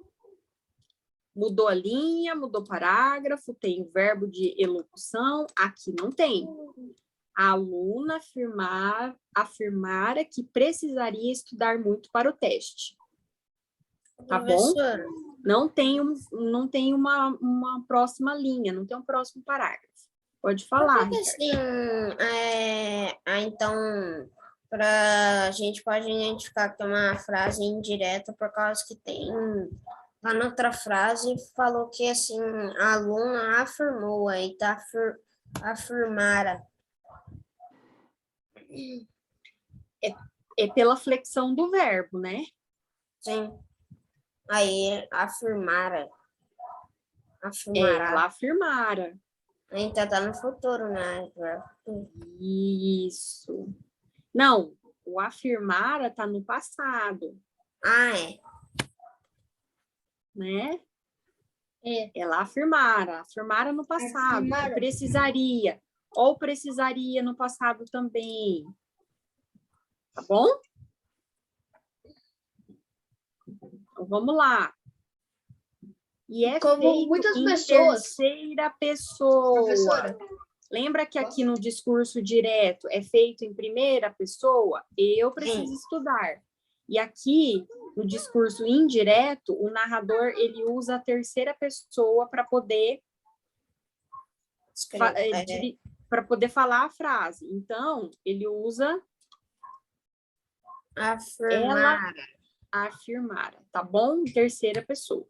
Mudou a linha, mudou o parágrafo, tem o verbo de elocução, aqui não tem. A aluna afirmara que precisaria estudar muito para o teste. Tá bom? Não tem uma próxima linha, não tem um próximo parágrafo. Pode falar, Porque, assim, então, a gente pode identificar que é uma frase indireta por causa que tem, lá na outra frase, falou que, assim, a aluna afirmou, aí tá afirmara. É pela flexão do verbo, né? Sim. Aí, afirmara. Ela afirmara. Então, tá no futuro, né? Isso. Não, o afirmara tá no passado. Ah, é. Né? É. Ela afirmara no passado. Afirmara. Precisaria. Ou precisaria no passado também. Tá bom? Então, vamos lá. E é Como feito muitas em pessoas. terceira pessoa. Professora. Lembra que aqui no discurso direto é feito em primeira pessoa? Eu preciso estudar. E aqui, no discurso indireto, o narrador ele usa a terceira pessoa para poder falar a frase. Então, ele usa afirmara, tá bom? Em terceira pessoa.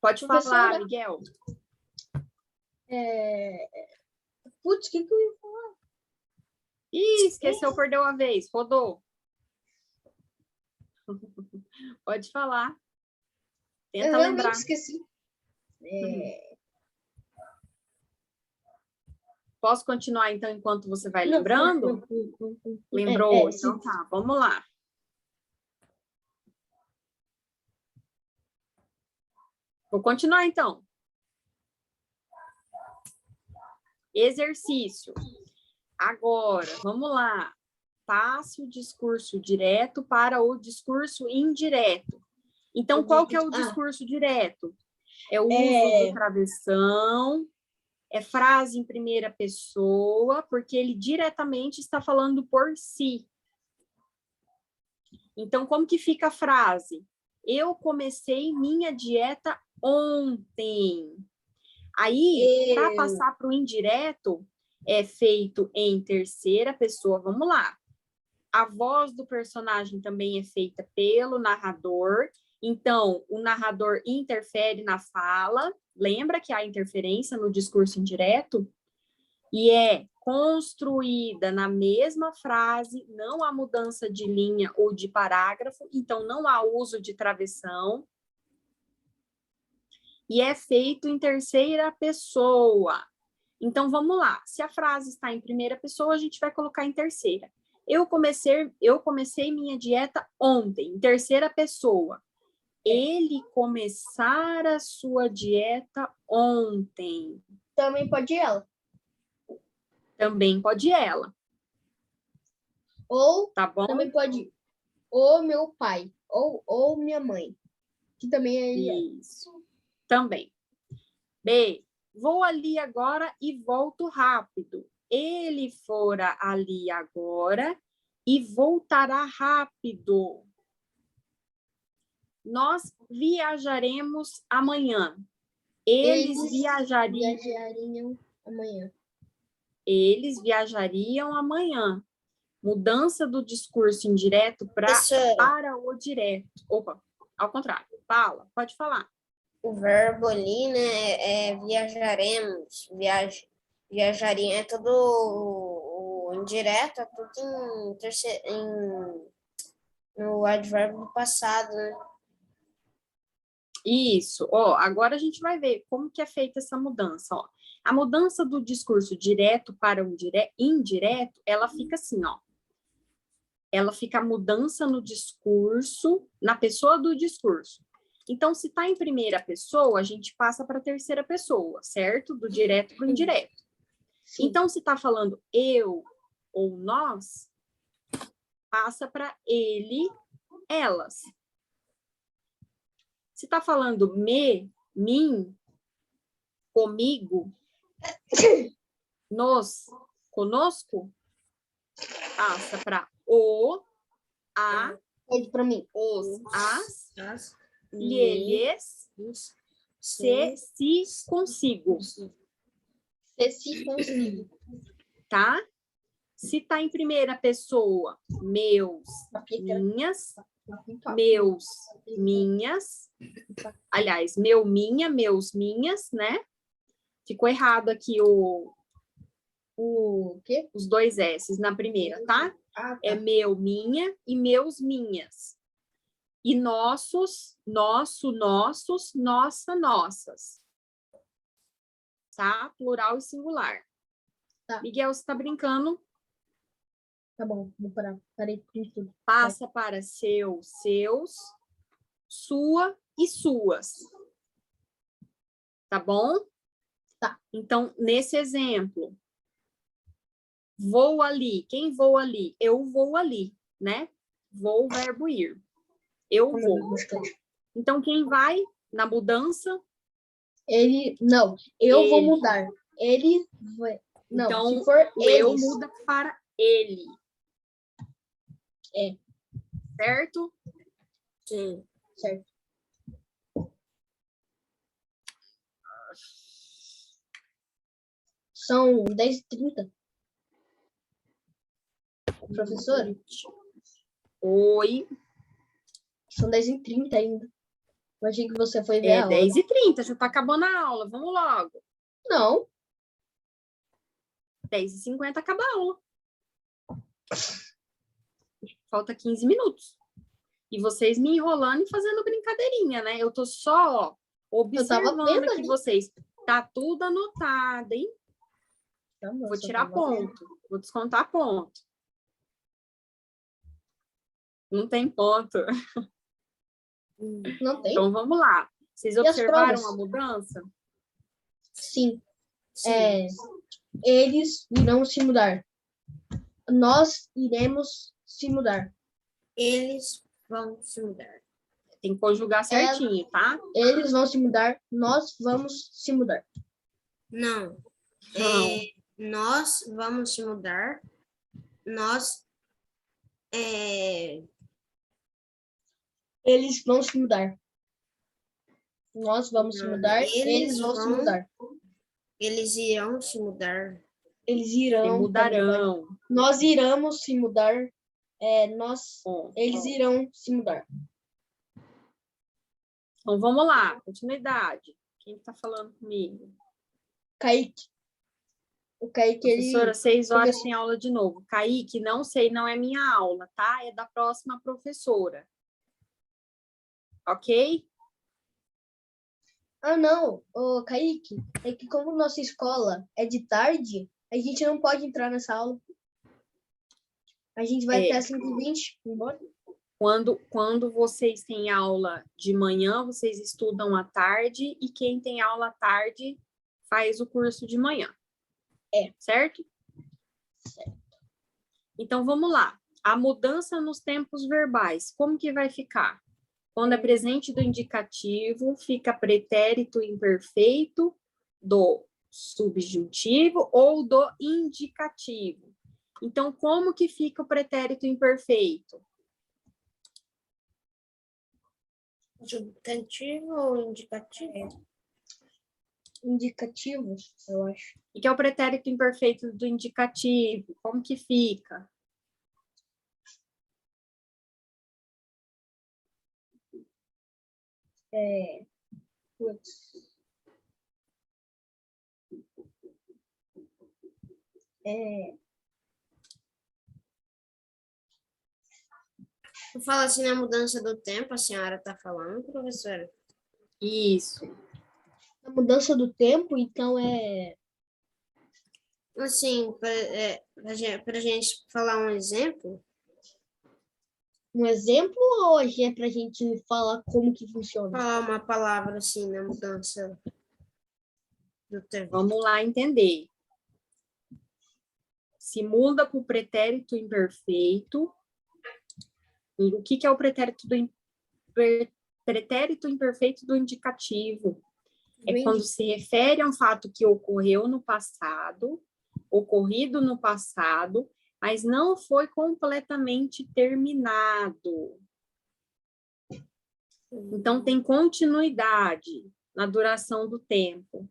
Pode falar, Miguel. Putz, o que eu ia falar? Ih, esqueceu, perdeu a vez. Rodou. Pode falar. Tenta Eu realmente lembrar. esqueci. Posso continuar, então, enquanto você vai lembrando? Lembrou? Então tá, vamos lá. Vou continuar, então. Exercício. Agora, vamos lá. Passe o discurso direto para o discurso indireto. Então, qual que é o discurso direto? É o uso do travessão, é frase em primeira pessoa, porque ele diretamente está falando por si. Então, como que fica a frase? Eu comecei minha dieta ontem. Aí, para passar para o indireto, é feito em terceira pessoa. Vamos lá. A voz do personagem também é feita pelo narrador. Então, o narrador interfere na fala. Lembra que há interferência no discurso indireto? E é construída na mesma frase, não há mudança de linha ou de parágrafo, então não há uso de travessão. E é feito em terceira pessoa. Então, vamos lá. Se a frase está em primeira pessoa, a gente vai colocar em terceira. Eu comecei minha dieta ontem, em terceira pessoa. Ele começara a sua dieta ontem. Também pode ela. Também pode ela. Ou tá bom? Também pode ou meu pai, ou minha mãe, que também é isso. Também. B. Vou ali agora e volto rápido. Ele fora ali agora e voltará rápido. Nós viajaremos amanhã. Eles viajariam amanhã. Eles viajariam amanhã. Mudança do discurso indireto para o direto. Opa. Ao contrário. Fala, pode falar. O verbo ali, né, é viajaremos, viajaria, é todo o indireto, é tudo no advérbio do passado, né? Isso. Ó, agora a gente vai ver como que é feita essa mudança, ó. A mudança do discurso direto para o indireto, ela fica assim, ó. Ela fica a mudança no discurso, na pessoa do discurso. Então, se está em primeira pessoa, a gente passa para a terceira pessoa, certo? Do direto para o indireto. Sim. Então, se está falando eu ou nós, passa para ele, elas. Se está falando me, mim, comigo, nos, conosco, passa para o, a, Pede para mim. os, as, E lhes, se, consigo, Se consigo. tá? Se tá em primeira pessoa, meus, minhas, meus, minhas, aliás, meu, minha, meus, minhas, né? Ficou errado aqui O quê? os dois S's na primeira, tá? Ah, tá. É meu, minha e meus, minhas. E nossos, nosso, nossos, nossa, nossas. Tá? Plural e singular. Tá. Miguel, você tá brincando? Tá bom, vou parar. Parei com tudo. Passa para seu, seus, sua e suas. Tá bom? Tá. Então, nesse exemplo, vou ali. Quem voa ali? Eu vou ali, né? Vou, verbo ir. Eu vou. Então, quem vai na mudança? Ele, não, eu vou Ele. mudar. Ele vai. Não, Então, se for o eu eles. muda para ele. É. Certo? sim. Certo. São 10h30. Professor, Oi. são 10h30 ainda. Eu achei que você foi ver a aula. 10h30, já tá acabando a aula. Vamos logo. Não, 10h50 acaba a aula. Falta 15 minutos. E vocês me enrolando e fazendo brincadeirinha, né? Eu tô só observando vendo aqui ali. vocês. Tá tudo anotado, hein? Tá, Vou moça, tirar eu tava vendo. ponto. Vou descontar ponto. Não tem ponto. Não tem? Então, vamos lá. Vocês as observaram provas? a mudança? Sim. Sim. Eles irão se mudar. Nós iremos se mudar. Eles vão se mudar. Tem que conjugar certinho, tá? Eles vão se mudar. Nós vamos se mudar. Não. Não. Nós vamos se mudar. Nós Eles vão se mudar. Nós vamos se Não, mudar. eles Eles vão se vão- mudar. eles irão se mudar. Eles Se irão. mudarão. Nós iremos se mudar. Bom, Eles irão se mudar. então, vamos lá. Continuidade. Quem está falando comigo? Kaique. O Kaique, Professora, 6 horas começou- tem aula de novo. Kaique, não sei, não é minha aula, tá? É da próxima professora. Ok? Ah, não. Ô, Kaique, é que como nossa escola é de tarde, a gente não pode entrar nessa aula. A gente vai até às 5h20. Embora. Quando vocês têm aula de manhã, vocês estudam à tarde, e quem tem aula à tarde faz o curso de manhã. Certo? Certo. Então, vamos lá. A mudança nos tempos verbais, como que vai ficar? Quando é presente do indicativo, fica pretérito imperfeito do subjuntivo ou do indicativo. Então, como que fica o pretérito imperfeito? Substantivo ou indicativo? Indicativo, eu acho. E que é o pretérito imperfeito do indicativo? Como que fica? Putz. Tu fala assim na mudança do tempo, a senhora está falando, professora? Isso. A mudança do tempo, então, Assim, para gente falar um exemplo, um exemplo ou é pra gente falar como que funciona? falar uma palavra assim na mudança do tempo. Vamos lá entender. Se muda para o pretérito imperfeito. O que é o pretérito imperfeito do indicativo? É quando se refere a um fato que ocorreu no passado, ocorrido no passado, mas não foi completamente terminado. Então, tem continuidade na duração do tempo.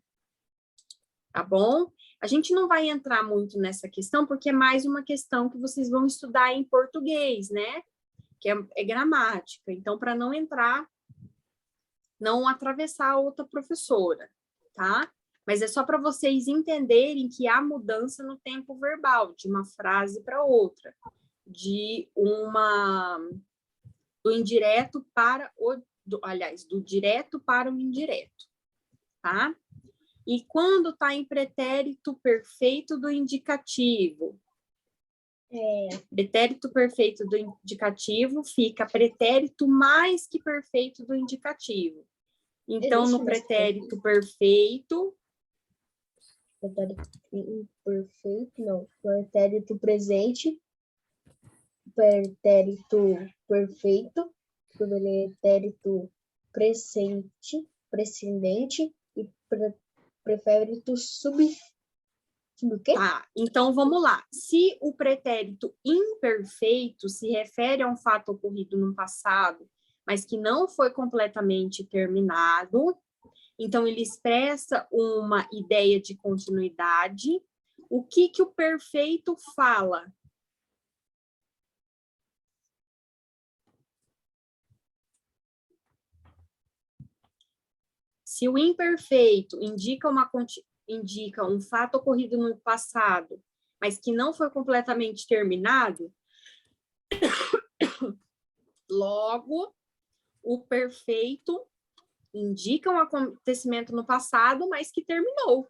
Tá bom? A gente não vai entrar muito nessa questão, porque é mais uma questão que vocês vão estudar em português, né? Que é gramática. Então, para não entrar, não atravessar a outra professora, tá? Mas é só para vocês entenderem que há mudança no tempo verbal, de uma frase para outra, do indireto para do direto para o indireto, tá? E quando está em pretérito perfeito do indicativo? Pretérito perfeito do indicativo fica pretérito mais que perfeito do indicativo. Então, no pretérito perfeito... Pretérito imperfeito, não. Pretérito presente, pretérito perfeito, pretérito precedente e pretérito sub o quê? Tá, então vamos lá. Se o pretérito imperfeito se refere a um fato ocorrido no passado, mas que não foi completamente terminado, então ele expressa uma ideia de continuidade. O que o perfeito fala? Se o imperfeito indica um fato ocorrido no passado, mas que não foi completamente terminado, logo, o perfeito indica um acontecimento no passado, mas que terminou.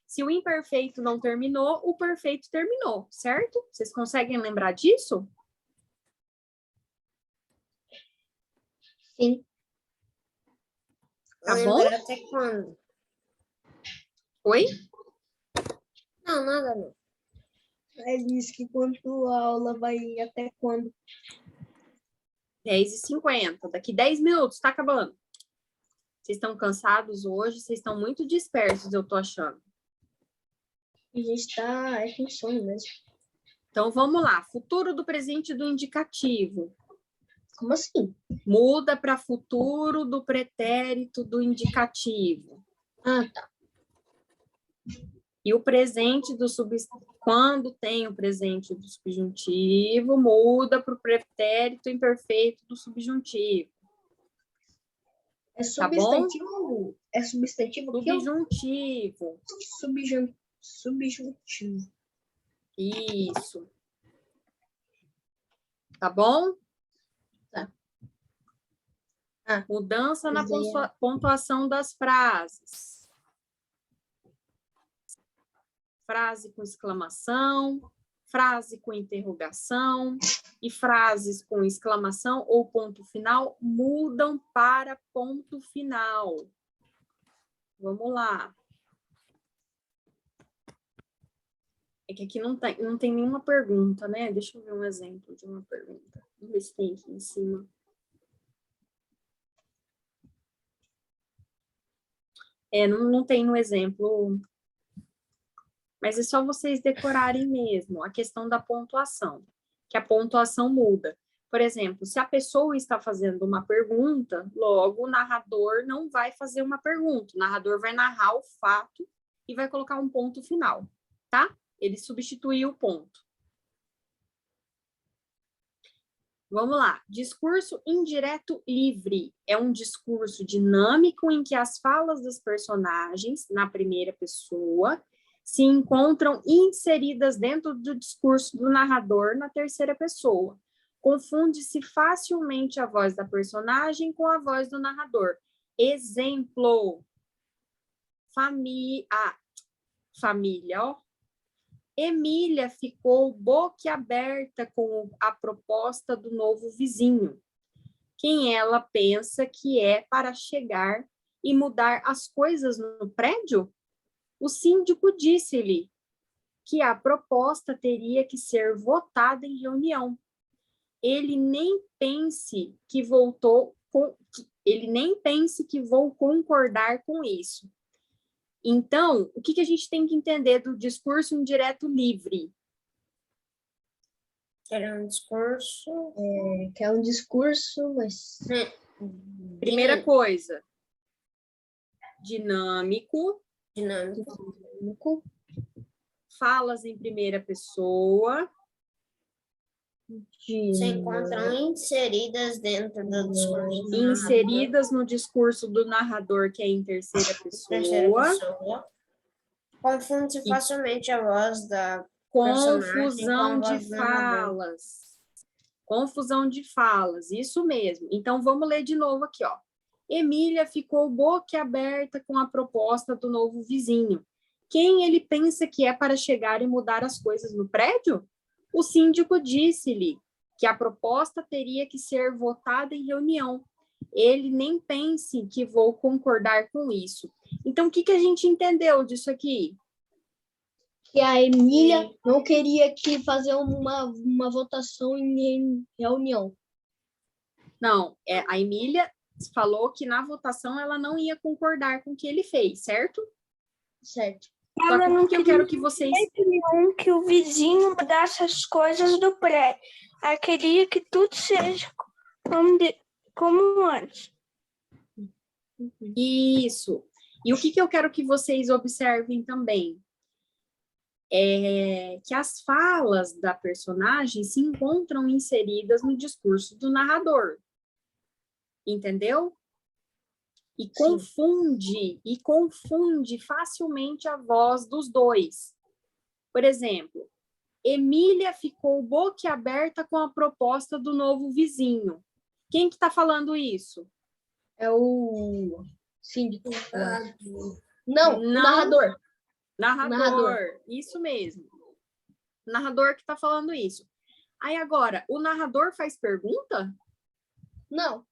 Se o imperfeito não terminou, o perfeito terminou, certo? Vocês conseguem lembrar disso? Sim. Tá bom? Lembrar até quando? Oi? Não, nada não. Ele disse que quando a aula vai até quando? 10h50. Daqui 10 minutos, tá acabando. Vocês estão cansados hoje? Vocês estão muito dispersos, eu tô achando. A gente tá com sono mesmo. Então, vamos lá. Futuro do presente do indicativo. Como assim? Muda para futuro do pretérito do indicativo. Ah, tá. E o presente do quando tem o presente do subjuntivo, muda para o pretérito imperfeito do subjuntivo. É substantivo? Tá, é substantivo? Subjuntivo. Subjuntivo. Isso. Tá bom? Tá. Mudança na pontuação das frases. Frase com exclamação, frase com interrogação e frases com exclamação ou ponto final mudam para ponto final. Vamos lá. É que aqui não tem nenhuma pergunta, né? Deixa eu ver um exemplo de uma pergunta. Vamos ver se tem aqui em cima. Não tem no exemplo, mas é só vocês decorarem mesmo a questão da pontuação, que a pontuação muda. Por exemplo, se a pessoa está fazendo uma pergunta, logo o narrador não vai fazer uma pergunta, o narrador vai narrar o fato e vai colocar um ponto final, tá? Ele substituiu o ponto. Vamos lá. Discurso indireto livre é um discurso dinâmico em que as falas dos personagens, na primeira pessoa, se encontram inseridas dentro do discurso do narrador na terceira pessoa. Confunde-se facilmente a voz da personagem com a voz do narrador. Exemplo. Família, ó. Emília ficou boquiaberta com a proposta do novo vizinho, quem ela pensa que é para chegar e mudar as coisas no prédio? O síndico disse-lhe que a proposta teria que ser votada em reunião. Ele nem pense que vou concordar com isso. Então, o que a gente tem que entender do discurso indireto livre? Era um discurso. Que é um discurso, mas Primeira coisa, dinâmico, falas em primeira pessoa, se encontram inseridas dentro do discurso. inseridas no discurso do narrador, que é em terceira pessoa. Confunde facilmente a voz da Confusão personagem com a voz de do narrador. falas. Confusão de falas, isso mesmo. Então, vamos ler de novo aqui, ó. Emília ficou boquiaberta com a proposta do novo vizinho. Quem ele pensa que é para chegar e mudar as coisas no prédio? O síndico disse-lhe que a proposta teria que ser votada em reunião. Ele nem pense que vou concordar com isso. Então, o que a gente entendeu disso aqui? que a Emília não queria que fazer uma votação em reunião. Não, a Emília falou que na votação ela não ia concordar com o que ele fez, certo? Certo. Só que o que eu quero que vocês... que o vizinho mudasse as coisas do prédio. Ela queria que tudo seja como antes. Isso. E o que eu quero que vocês observem também? É que as falas da personagem se encontram inseridas no discurso do narrador. Entendeu? E confunde facilmente a voz dos dois. Por exemplo, Emília ficou boquiaberta com a proposta do novo vizinho. Quem que está falando isso? É o síndico. Não, o narrador. Narrador, isso mesmo. Narrador que está falando isso. Aí agora, o narrador faz pergunta? Não.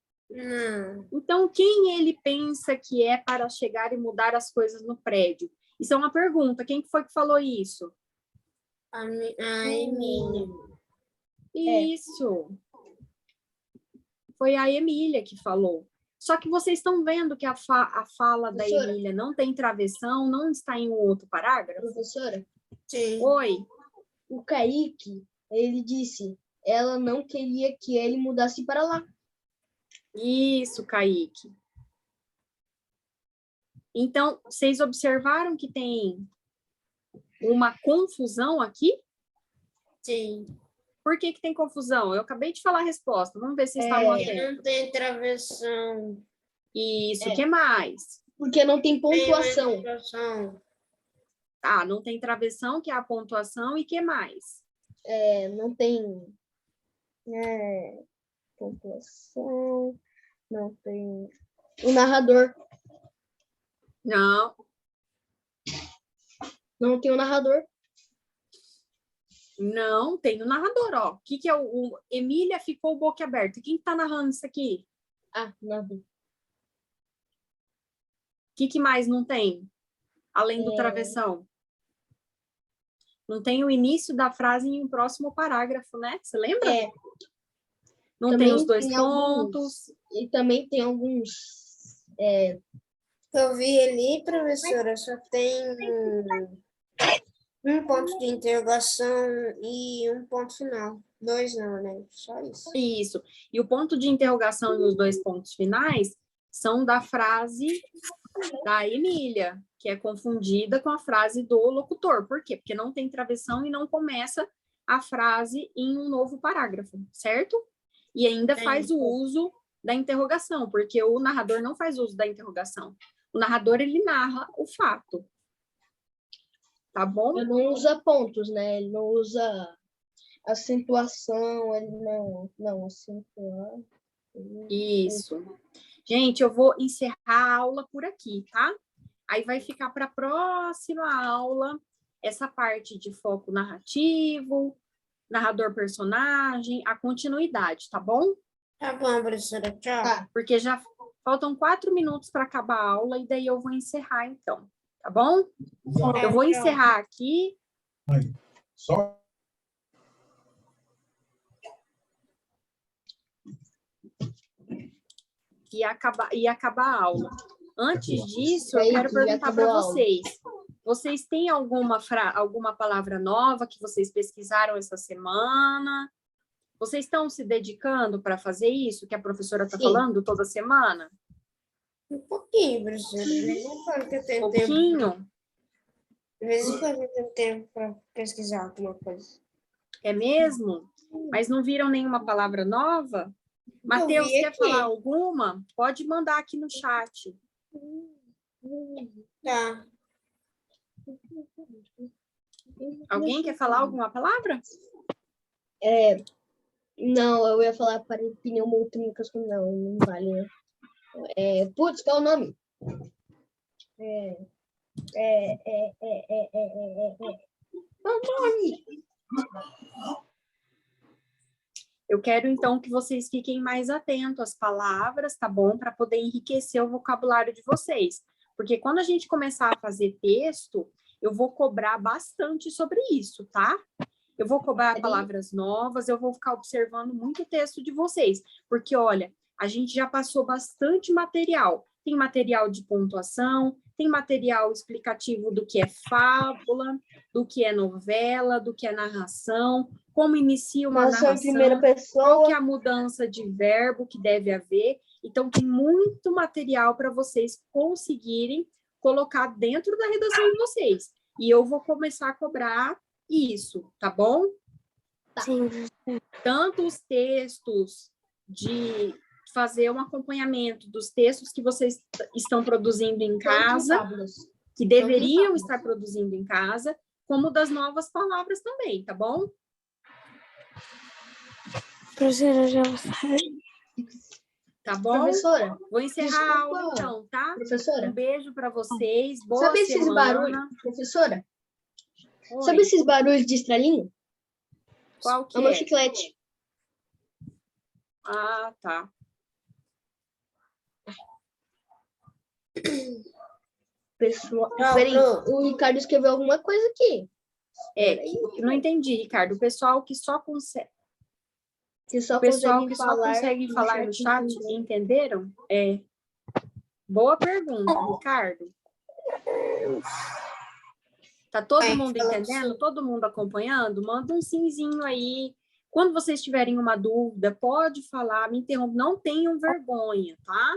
Então, quem ele pensa que é para chegar e mudar as coisas no prédio? Isso é uma pergunta. Quem foi que falou isso? A Emília. Isso. Foi a Emília que falou. Só que vocês estão vendo que a fala da Emília não tem travessão, não está em um outro parágrafo? Professora? Sim. Oi. O Kaique, ele disse, ela não queria que ele mudasse para lá. Isso, Kaique. Então, vocês observaram que tem uma confusão aqui? Sim. Por que tem confusão? Eu acabei de falar a resposta. Vamos ver se vocês estavam atentos. Não tem travessão. Isso, o que mais? Porque não tem pontuação. Ah, não tem travessão, que é a pontuação, e que mais? Não tem pontuação, não tem o narrador. Não. Não tem o narrador. Não, tem o narrador, ó. O que é o Emília ficou boquiaberta. Quem está narrando isso aqui? Não. O que mais não tem? Além do travessão. Não tem o início da frase em um próximo parágrafo, né? Você lembra? Não Também tem os dois tem pontos. E também tem alguns... Eu vi ali, professora, só tem um ponto de interrogação e um ponto final. 2 não, né? Só isso. Isso. E o ponto de interrogação e os 2 pontos finais são da frase da Emília, que é confundida com a frase do locutor. Por quê? Porque não tem travessão e não começa a frase em um novo parágrafo, certo? e ainda faz o uso da interrogação, porque o narrador não faz uso da interrogação. O narrador, ele narra o fato. Tá bom? Ele não usa pontos, né? Ele não usa acentuação, ele não acentuar. Isso. Gente, eu vou encerrar a aula por aqui, tá? Aí vai ficar para a próxima aula essa parte de foco narrativo, narrador-personagem, a continuidade, tá bom? Tá bom, professora. Tchau. Tá. Porque já faltam 4 minutos para acabar a aula e daí eu vou encerrar, então. Tá bom? Eu vou encerrar aqui. Só E acabar a aula. Antes disso, eu Aí, quero já perguntar acabou para a aula. vocês. Vocês têm alguma palavra nova que vocês pesquisaram essa semana? Vocês estão se dedicando para fazer isso que a professora está Sim. falando toda semana? Um pouquinho, professora. De vez em quando que eu tenho tempo. Pouquinho? De vez em quando eu tenho tempo para pesquisar alguma coisa. É mesmo? Mas não viram nenhuma palavra nova? Matheus, vi quer aqui. falar alguma? Pode mandar aqui no chat. Tá. Alguém quer falar alguma palavra? Não, eu ia falar para pneumotonicas, não vale, né? Putz, qual é o nome? Qual é o nome? Eu quero, então, que vocês fiquem mais atentos às palavras, tá bom? Para poder enriquecer o vocabulário de vocês. Porque quando a gente começar a fazer texto, eu vou cobrar bastante sobre isso, tá? Eu vou cobrar palavras novas, eu vou ficar observando muito o texto de vocês. Porque, olha, a gente já passou bastante material. Tem material de pontuação, tem material explicativo do que é fábula, do que é novela, do que é narração, como inicia uma Narração em narração, primeira qual pessoa. que é a mudança de verbo que deve haver. Então, tem muito material para vocês conseguirem colocar dentro da redação de vocês. E eu vou começar a cobrar isso, tá bom? Sim. Tanto os textos de fazer um acompanhamento dos textos que vocês estão produzindo em casa, que deveriam estar produzindo em casa, como das novas palavras também, tá bom? Professora, já vou sair. Tá bom? Professora, Vou encerrar a aula desculpa. então, tá? Um professora, beijo para vocês, boa sabe esses semana. barulhos, professora? Oi, Sabe esses barulhos de estrelinha? qual que É o meu é? chiclete. Ah, tá. Pessoal, Não, peraí, não. o Ricardo escreveu alguma coisa aqui. Não entendi, Ricardo. O pessoal que só consegue, Que só o pessoal consegue que só falar consegue no falar no chat, entendeu? entenderam? Boa pergunta, Ricardo. Tá todo mundo entendendo? Todo mundo acompanhando? Manda um simzinho aí. Quando vocês tiverem uma dúvida, pode falar, me interrompe, não tenham vergonha, tá?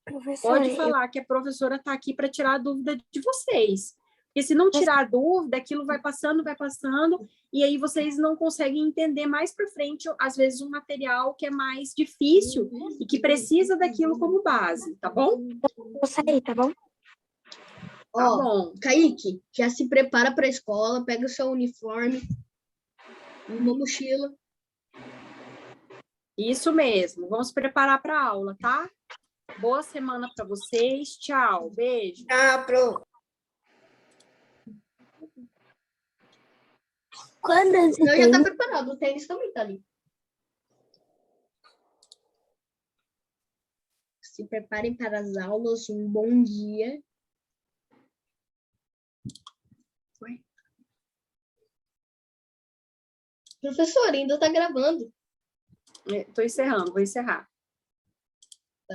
Professora, Pode falar que a professora está aqui para tirar a dúvida de vocês. Porque se não tirar a dúvida, aquilo vai passando, e aí vocês não conseguem entender mais para frente, às vezes, um material que é mais difícil e que precisa daquilo como base, tá bom? vou sair, tá bom? Tá Ó, bom. Kaique, já se prepara para a escola, pega o seu uniforme, uma mochila. Isso mesmo. Vamos preparar para a aula, tá? Boa semana para vocês. Tchau. Beijo. Tchau, pro. Quando Não, já tá preparado, o tênis também tá ali. Se preparem para as aulas, um bom dia. Professor, ainda tá gravando. Estou encerrando, vou encerrar.